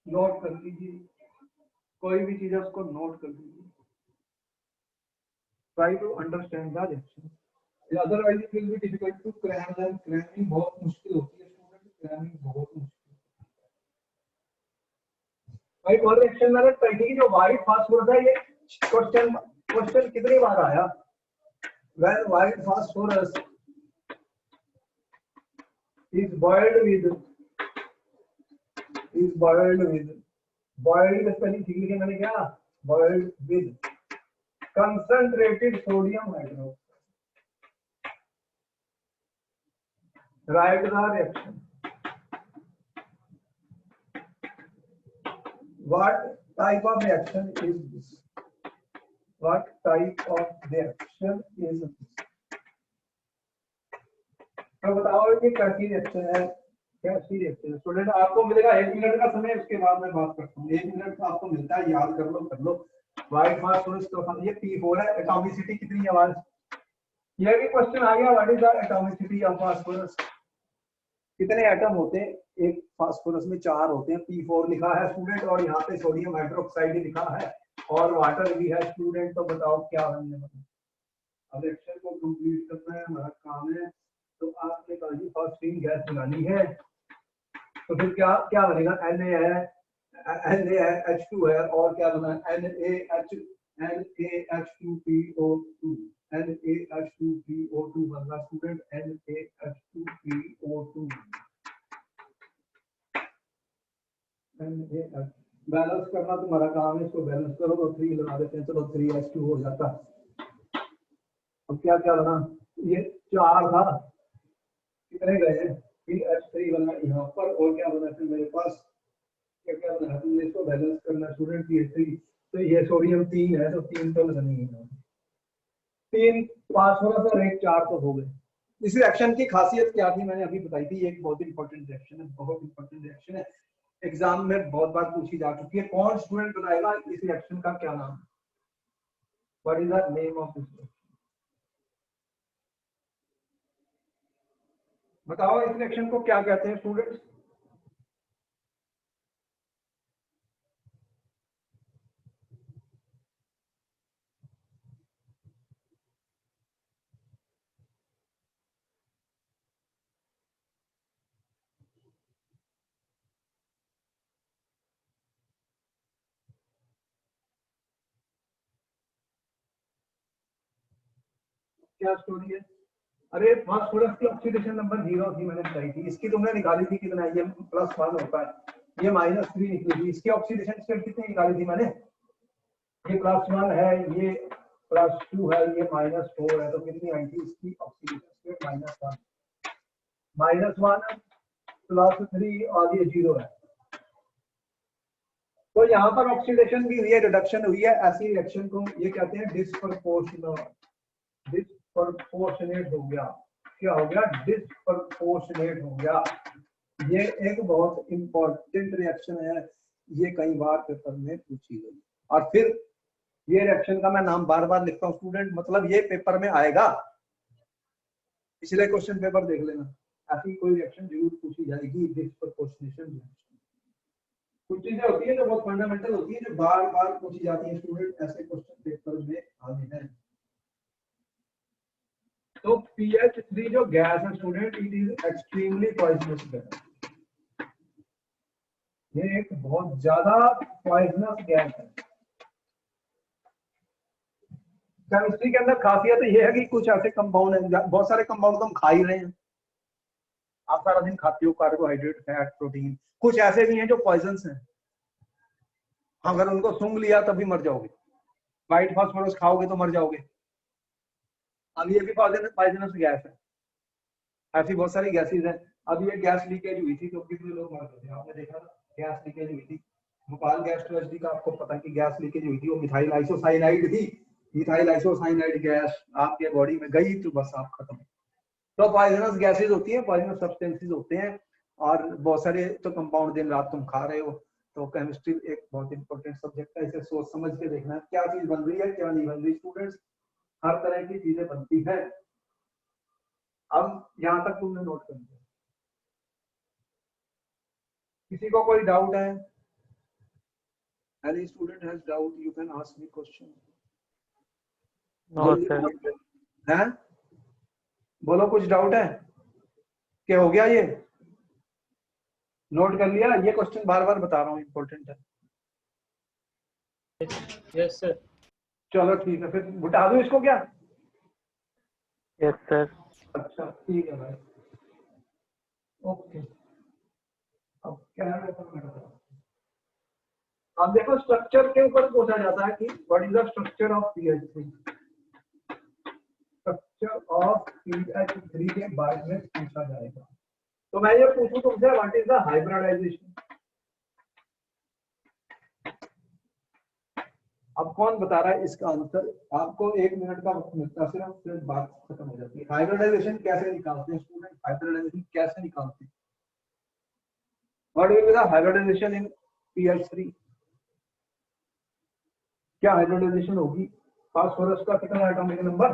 नोट कर लीजिए, कोई भी चीज है उसको नोट कर लीजिए। Try to understand the reaction, otherwise it will be difficult to cram them. Cramming बहुत मुश्किल होती है स्टूडेंट, क्रैमिंग बहुत मुश्किल। भाई और रिएक्शन मैंने बताई थी कि जो व्हाइट फास्फोरस है, ये क्वेश्चन कितनी बार आया, when white phosphorus is boiled with spelling ठीक लिखे मैंने क्या, boiled with concentrated sodium hydroxide, write the reaction. What type of reaction is this? What type of reaction is this? तो बताओ ये कैसी रिएक्शन है, कैसी रिएक्शन है स्टूडेंट। आपको मिलेगा 1 मिनट का समय, उसके बाद मैं बात करता हूँ। 1 मिनट का आपको मिलता है, याद कर लो। व्हाइट फास्फोरस तो ये P4 है, एटॉमिसिटी कितनी है हमारे, ये भी क्वेश्चन आ गया, what is the atomicity of phosphorus, कितने एटम होते हैं एक फास्फोरस में, 4 होते हैं, P4 लिखा है स्टूडेंट, और यहाँ पे सोडियम हाइड्रोक्साइड लिखा है और वाटर भी है स्टूडेंट। तो बताओ क्या बनने वाला है, अब रिएक्शन को कंप्लीट करना है, हमारा काम है। तो आपने कहा जी फॉस्फीन गैस बनानी है, तो फिर क्या क्या बनेगा, Na है, NaH2 है, और क्या बना NaH2PO2, NaH2PO2 बन रहा स्टूडेंट, NaH2PO2। बैलेंस करना तुम्हारा काम है, इसको बैलेंस करो तो 3 लगा देते हैं, चलो 3H2 हो जाता। अब क्या क्या बना, ये 4 था, कितने गए, PH3 बना यहाँ पर, और क्या बना फिर मेरे पास, क्या बना, तुमने इसको बैलेंस करना स्टूडेंट, PH3, तो ये सोडियम 3 है, तो 3 तो लगनी है, 3 फास्फोरस और 1 4 तो हो गए। इस रिएक्शन की खासियत क्या थी मैंने अभी बताई थी, एक बहुत इंपॉर्टेंट रिएक्शन है, बहुत इंपॉर्टेंट रिएक्शन है, एग्जाम में बहुत बार पूछी जा चुकी है। कौन स्टूडेंट बताएगा इस रिएक्शन का क्या नाम, what is the name of this reaction, बताओ इस रिएक्शन को क्या कहते हैं स्टूडेंट्स। क्या स्टोरी है, अरे फास्फोरस की ऑक्सीडेशन नंबर 0 थी, मैंने बताई थी, इसकी तुमने निकाली थी कितना, ये +1 होता है, ये -3 निकली थी, इसकी ऑक्सीडेशन स्टेट कितनी निकाली थी मैंने, ये +1 है, ये +2 है, ये -4 है, तो कितनी आई थी इसकी ऑक्सीडेशन स्टेट, -1 +3 और ये 0 है। तो यहाँ पर ऑक्सीडेशन भी हुई है, रिडक्शन हुई है, ऐसी रिएक्शन को ये कहते हैं डिस्प्रपोर्शनेट हो गया, क्या हो गया, डिस्प्रपोर्शनेट हो गया। ये एक बहुत इंपॉर्टेंट रिएक्शन है, ये कई बार पेपर में पूछी गई, और फिर ये रिएक्शन का मैं नाम बार बार लिखता हूँ स्टूडेंट, मतलब ये पेपर में आएगा, पिछले क्वेश्चन पेपर देख लेना, ऐसी कोई रिएक्शन जरूर पूछी जाएगी, डिस्प्रपोर्शनेशन रिएक्शन। कुछ चीजें होती है जो बहुत फंडामेंटल होती है, जो बार बार पूछी जाती है स्टूडेंट, ऐसे क्वेश्चन पेपर में आने हैं। तो PH3 जो गैस है student, it is extremely poisonous gas, ये एक बहुत ज्यादा पॉइजनस गैस है। केमिस्ट्री के अंदर खासियत ये है कि कुछ ऐसे कंपाउंड है, बहुत सारे कंपाउंड तो हम खा ही रहे हैं, आप सारा दिन खाते हो कार्बोहाइड्रेट, फैट, प्रोटीन, कुछ ऐसे भी हैं जो पॉइजनस हैं, अगर उनको सूंघ लिया तभी मर जाओगे, व्हाइट फास्फोरस खाओगे तो मर जाओगे। अब ये भी पॉइजनस गैस है, ऐसी बहुत सारी गैसेज हैं। अब ये गैस लीकेज हुई थी तो कितने लोग मर गए थे, आपने देखा था, गैस लीकेज हुई थी, भोपाल गैस ट्रेजेडी का आपको पता है कि गैस लीकेज हुई थी, वो मिथाइल आइसोसाइनाइड थी, इथाइल आइसोसाइनाइड गैस आपके बॉडी में गई तो बस आप खत्म। तो पॉइजनस गैसेज होती है, पॉइजनस सब्सटेंसेस होते हैं, और बहुत सारे तो कंपाउंड दिन रात तुम खा रहे हो। तो केमिस्ट्री एक बहुत इंपॉर्टेंट सब्जेक्ट है, इसे सोच समझ के देखना है क्या चीज बन रही है क्या नहीं बन रही। स्टूडेंट्स हर तरह की चीजें बनती है। अब यहाँ तक तुमने नोट कर लिया। किसी को कोई डाउट है? Any student has doubt, you can ask me question. No sir. हैं? बोलो कुछ डाउट है? क्या हो गया ये? नोट कर लिया? ये क्वेश्चन बार बार बता रहा हूँ, इंपॉर्टेंट है। Yes sir. चलो ठीक है, फिर बुटा दूं इसको क्या? Yes sir. अच्छा ठीक है भाई, ओके। अब क्या है तो मैं बताऊं। अब देखो स्ट्रक्चर के ऊपर पूछा जाता है कि what is the structure of PH three. Structure of PH three के बारे में पूछा जाएगा। तो मैं ये पूछूं तुमसे, व्हाट इज द हाइब्रिडाइजेशन? अब कौन बता रहा है इसका आंसर? आपको 1 मिनट का वक्त मिलता है सिर्फ, फिर बात खत्म हो जाती है। हाइब्रिडाइजेशन कैसे निकालते हैं स्टूडेंट? हाइब्रिडाइजेशन कैसे निकालते हैं? What will be the hybridisation in PH three? क्या हाइब्रिडाइजेशन होगी? फास्फोरस का कितना एटॉमिक नंबर?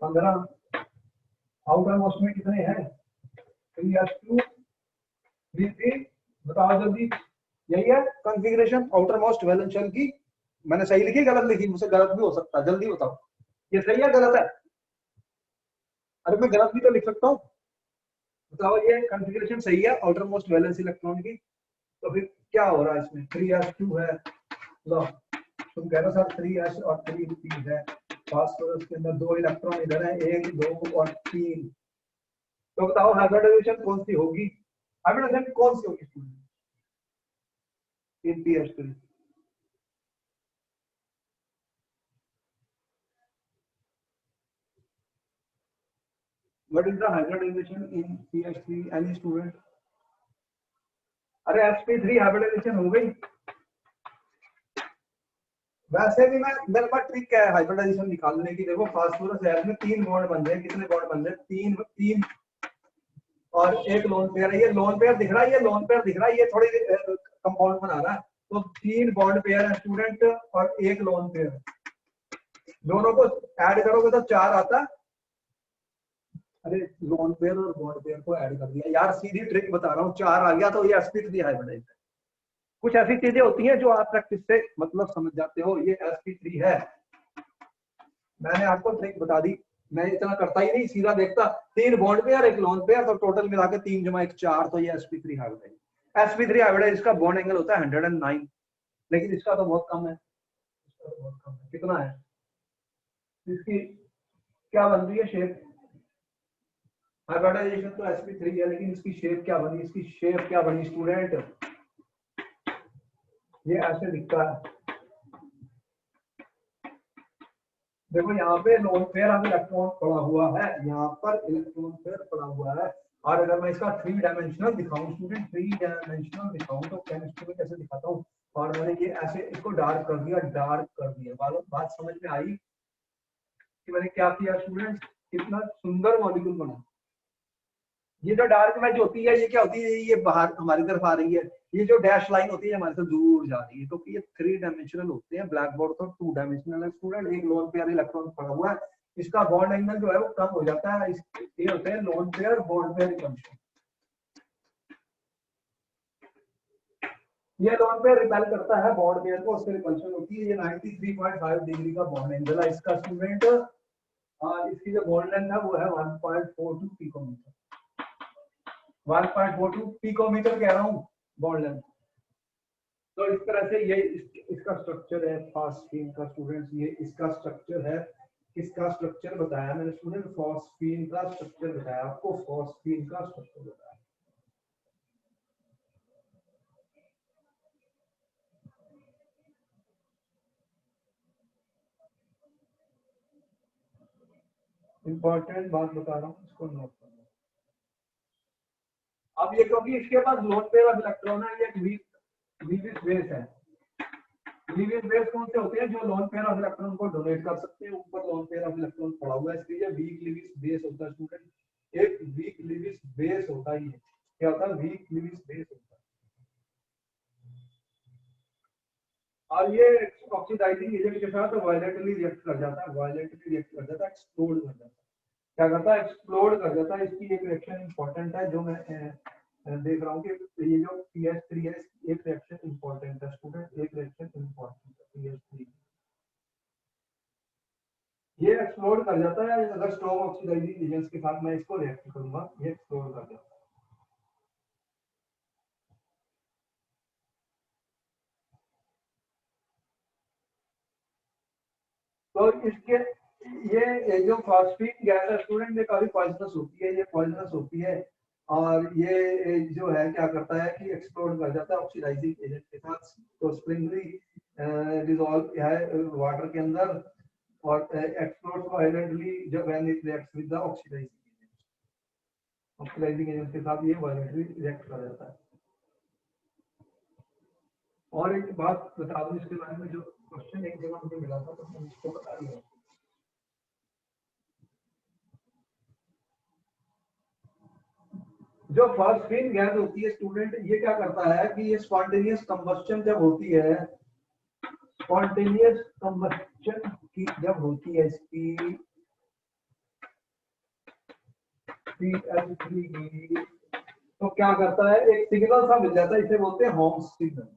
15। आउटर मोस्ट में कितने हैं? 3s2 3 बताओ जल्दी। यही है configuration outermost valence shell की। मैंने सही लिखी गलत लिखी? मुझसे गलत भी हो सकता है, जल्दी बताओ ये सही है गलत है? अरे मैं गलत भी तो लिख सकता हूँ, बताओ ये कॉन्फ़िगरेशन सही है आउटर मोस्ट वैलेंस इलेक्ट्रॉन की? तो फिर क्या हो रहा है इसमें? 3s2 है, लो तुम कह रहे हो सर 3s और 3p है, फास्फोरस के अंदर 2 इलेक्ट्रॉन इधर है, 1 2 और 3। तो बताओ हाइब्रिडाइजेशन कौन सी होगी? हाइब्रिडाइजेशन कौन सी होगी student in pH3? What is the hybridization in pH3? Any student? अरे sp3 हाइब्रिडाइजेशन हो गई। वैसे भी मैं मेरे पास ट्रिक है हाइब्रिडाइजेशन निकालने की। देखो फास्फोरस एयर में 3 बॉन्ड बन रहे हैं। कितने बॉन्ड बन रहे हैं? 3 3 और एक लोन पेयर है। ये लोन पेयर दिख रहा है, ये लोन पेयर दिख रहा है, ये थोड़ी कंपाउंड बना रहा है। तो 3 बॉन्ड पेयर है स्टूडेंट और एक लोन पेयर। दोनों को ऐड करोगे तो 4 आता है। अरे लोन पेयर और बॉन्ड पेयर को ऐड कर दिया यार, सीधी ट्रिक बता रहा हूँ, 4 आ गया तो ये sp3 हाइब्रिडाइज है। कुछ ऐसी चीजें होती हैं जो आप प्रैक्टिस से मतलब समझ जाते हो। ये sp3 है, मैंने आपको ट्रिक बता दी। मैं इतना करता ही नहीं, सीधा देखता 3 बॉन्ड पेयर एक लोन पेयर, तो टोटल मिला के 3 जमा 1 4, तो ये sp3 हाइब्रिडाइज। sp3 हाइब्रिडाइज इसका बॉन्ड एंगल होता है 109, लेकिन इसका तो बहुत कम है। इसका तो बहुत कम है। कितना है? इसकी क्या बन रही है शेप? हाइब्रिडाइजेशन तो sp3 है, लेकिन इसकी शेप क्या बनी? इसकी शेप क्या बनी स्टूडेंट? ये ऐसे दिखता है। देखो यहाँ पे लोन पेयर अब इलेक्ट्रॉन पड़ा हुआ है, यहाँ पर इलेक्ट्रॉन पेयर पड़ा हुआ है। और अगर मैं इसका 3 डायमेंशनल दिखाऊं स्टूडेंट, 3 डायमेंशनल दिखाऊं तो केमिस्ट्री में कैसे दिखाता हूँ? और मैंने ये ऐसे इसको डार्क कर दिया, डार्क कर दिया। बात समझ में आई कि मैंने क्या किया स्टूडेंट? कितना सुंदर मॉलिक्यूल बना। ये जो डार्क मैच होती है ये क्या होती है? ये बाहर हमारी तरफ आ रही है। ये जो डैश लाइन होती है हमारे से दूर जा रही है, क्योंकि तो ये 3 डायमेंशनल होते हैं। ब्लैक बोर्ड तो 2 डायमेंशनल है स्टूडेंट। एक लोन पेयर इलेक्ट्रॉन पड़ा हुआ है, इसका बॉन्ड एंगल जो है वो कम हो जाता है। ये होते हैं lone pair bond pair repulsion. ये लोन पेयर रिपेल करता है बॉन्ड पेयर को, उससे रिपल्शन होती है। ये 93.5 डिग्री का बॉन्ड एंगल है इसका स्टूडेंट। और इसकी जो बॉन्ड लेंथ है वो है 1.42 पिकोमीटर। 1.42 पिकोमीटर कह रहा हूँ बॉन्ड लेंथ। तो इस तरह से ये इसका स्ट्रक्चर है फास्फीन का स्टूडेंट्स। ये इसका स्ट्रक्चर है। किसका स्ट्रक्चर बताया मैंने स्टूडेंट? फास्फीन का स्ट्रक्चर बताया आपको, फास्फीन का स्ट्रक्चर बताया। इंपॉर्टेंट बात बता रहा हूँ, इसको नोट करना। अब ये क्योंकि इसके पास लोन पेयर ऑफ इलेक्ट्रॉन है, ये वीक बेस है। लीवियस बेस कौन से होते हैं? जो लोन पेयर ऑफ इलेक्ट्रॉन को डोनेट कर सकते हैं। ऊपर लोन पेयर ऑफ इलेक्ट्रॉन पड़ा हुआ है, इसलिए वीक लीवियस बेस होता है स्टूडेंट। एक वीक लीवियस बेस होता है। ये क्या होता है? वीक लीवियस बेस होता है। और ये ऑक्सीडाइजिंग एजेंट के साथ वायलेंटली रिएक्ट कर जाता है, वायलेंटली रिएक्ट कर जाता है, एक्सप्लोड कर जाता है। क्या करता है? एक्सप्लोड कर जाता है। इसकी एक रिएक्शन इंपॉर्टेंट है जो मैं देख रहा हूँ कि ये जो PS3 है, एक रिएक्शन इंपॉर्टेंट है स्टूडेंट, एक रिएक्शन इंपॉर्टेंट है PS3। ये एक्सप्लोड कर जाता है अगर स्ट्रॉन्ग ऑक्सीडाइजिंग एजेंट्स के साथ मैं इसको रिएक्ट करूंगा, ये एक्सप्लोड कर जाता है। तो इसके ये जो फॉस्फेट गैस है स्टूडेंट, ये काफी पॉइजनस होती है, ये पॉइजनस होती है। और ये जो है क्या करता है कि एक्सप्लोड कर जाता है ऑक्सीडाइजिंग एजेंट के साथ। तो स्प्रिंगली डिसॉल्व है वाटर के अंदर और एक्सप्लोड्स वायलेंटली जब when it reacts with the oxidising agent. Oxidising agent के साथ ये वायलेंटली रिएक्ट कर जाता है। और एक बात बता दूं इसके बारे में, जो क्वेश्चन एक जगह मुझे मिला था तो मैं इसको बता रही हूँ। जो फॉस्फीन गैस होती है स्टूडेंट, ये क्या करता है कि ये स्पॉन्टेनियस कंबस्शन जब होती है, स्पॉन्टेनियस कंबस्शन की जब होती है इसकी CH3 की, तो क्या करता है? एक सिग्नल सा मिल जाता है, इसे बोलते हैं होम्स सिग्नल।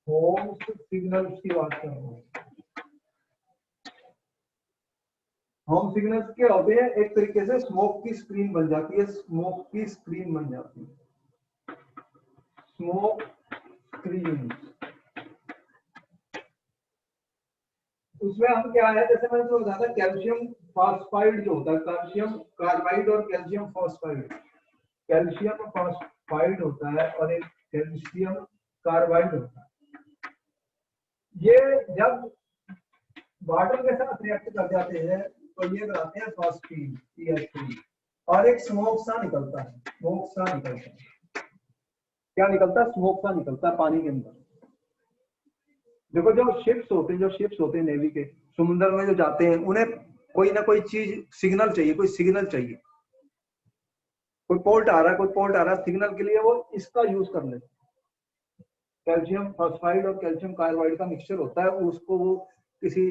होम्स सिग्नल की बात कर रहा हूँ। होम सिग्नल्स क्या होते हैं? एक तरीके से स्मोक की स्क्रीन बन जाती है, स्मोक की स्क्रीन बन जाती है, स्मोक स्क्रीन। उसमें हम क्या है, जैसे मैंने तो बताया था, कैल्शियम फॉस्फाइड जो होता है, कैल्शियम कार्बाइड और कैल्शियम फॉस्फाइड, कैल्शियम फॉस्फाइड होता है और एक कैल्शियम कार्बाइड होता है। ये जब वाटर के साथ रिएक्ट कर जाते हैं तो ये बनाते हैं फॉस्फीन CH3 और एक स्मोक सा निकलता है, स्मोक सा निकलता है। क्या निकलता है? स्मोक सा निकलता है पानी के अंदर। देखो जो शिप्स होते हैं नेवी के, समुद्र में जो जाते हैं, उन्हें कोई ना कोई चीज सिग्नल चाहिए, कोई सिग्नल चाहिए, कोई पोर्ट आ रहा है, कोई पोर्ट आ रहा है, सिग्नल के लिए वो इसका यूज कर लेते हैं। कैल्शियम फॉस्फाइड और कैल्शियम कार्बाइड का मिक्सचर होता है, उसको वो किसी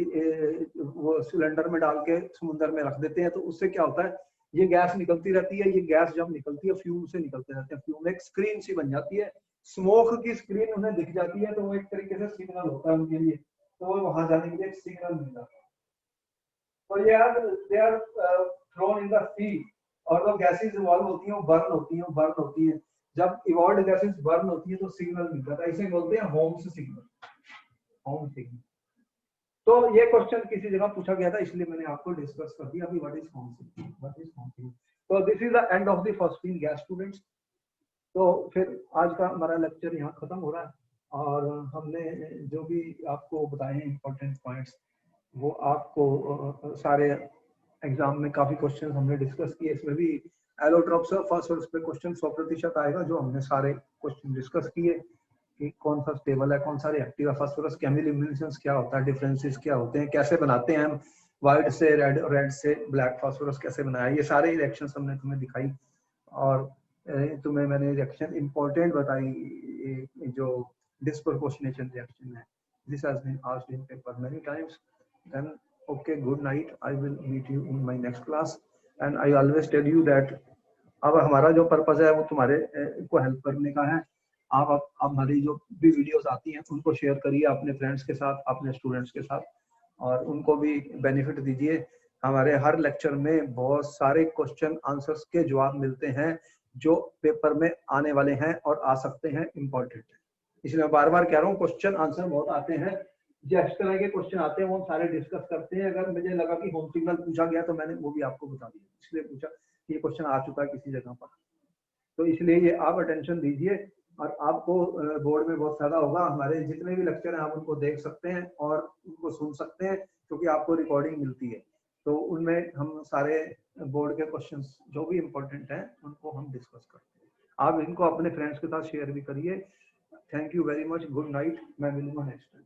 वो सिलेंडर में डाल के समुद्र में रख देते हैं। तो उससे क्या होता है? ये गैस निकलती रहती है, ये गैस जब निकलती है फ्यूम से निकलते रहते हैं, फ्यूम एक स्क्रीन सी बन जाती है, स्मोक की स्क्रीन उन्हें दिख जाती है। तो वो एक तरीके से सिग्नल होता है उनके लिए, तो वो वहां जाने के लिए एक सिग्नल मिल जाता है। तो they are thrown in the sea, और वो गैसेस इवॉल्व होती हैं, वो बर्न होती हैं, बर्न होती हैं। जब इवॉल्व गैसेस बर्न होती है तो सिग्नल मिल जाता है, इसे बोलते हैं होम्स सिग्नल, होम सिग्नल। तो ये क्वेश्चन किसी जगह पूछा गया था, इसलिए मैंने आपको डिस्कस कर दिया अभी what is home signal, what is home signal. तो this is the end of the phosphine gas students. तो फिर आज का हमारा लेक्चर यहाँ खत्म हो रहा है, और हमने जो भी आपको बताए हैं इंपॉर्टेंट पॉइंट्स, वो आपको सारे एग्जाम में काफी क्वेश्चन हमने डिस्कस किए। इसमें भी एलोट्रोप्स और फास्फोरस पे क्वेश्चन 100% आएगा, जो हमने सारे क्वेश्चन डिस्कस किए कि कौन सा स्टेबल है, कौन सा रिएक्टिव है, फास्फोरस केमिकल क्या होता है, डिफरेंसेस क्या होते हैं, कैसे बनाते हैं हम व्हाइट से रेड, रेड से ब्लैक फास्फोरस कैसे बनाया, ये सारे रिएक्शंस हमने तुम्हें दिखाई। और तुम्हें मैंने रिएक्शन इंपॉर्टेंट बताई जो डिस्प्रोपोर्शनेशन रिएक्शन है। This has been asked in paper many times. Then okay, good night, I will meet you in my next class, and I always tell you that अब हमारा जो पर्पस है वो तुम्हारे को हेल्प करने का है। आप हमारी जो भी वीडियोस आती हैं उनको शेयर करिए अपने फ्रेंड्स के साथ, अपने स्टूडेंट्स के साथ, और उनको भी बेनिफिट दीजिए। हमारे हर लेक्चर में बहुत सारे क्वेश्चन आंसर्स के जवाब मिलते हैं जो पेपर में आने वाले हैं और आ सकते हैं, इम्पोर्टेंट है। इसलिए मैं बार बार कह रहा हूँ, क्वेश्चन आंसर बहुत आते हैं, जिस तरह के क्वेश्चन आते हैं वो सारे डिस्कस करते हैं। अगर मुझे लगा कि होम सिग्नल पूछा गया तो मैंने वो भी आपको बता दिया, इसलिए पूछा कि ये क्वेश्चन आ चुका है किसी जगह पर। तो इसलिए ये आप अटेंशन दीजिए और आपको बोर्ड में बहुत फायदा होगा। हमारे जितने भी लेक्चर हैं आप उनको देख सकते हैं और उनको सुन सकते हैं, क्योंकि आपको रिकॉर्डिंग मिलती है। तो उनमें हम सारे बोर्ड के क्वेश्चंस जो भी इम्पोर्टेंट हैं उनको हम डिस्कस करते हैं। आप इनको अपने फ्रेंड्स के साथ शेयर भी करिए। Thank you very much, good night, मैं मिलूंगा नेक्स्ट टाइम।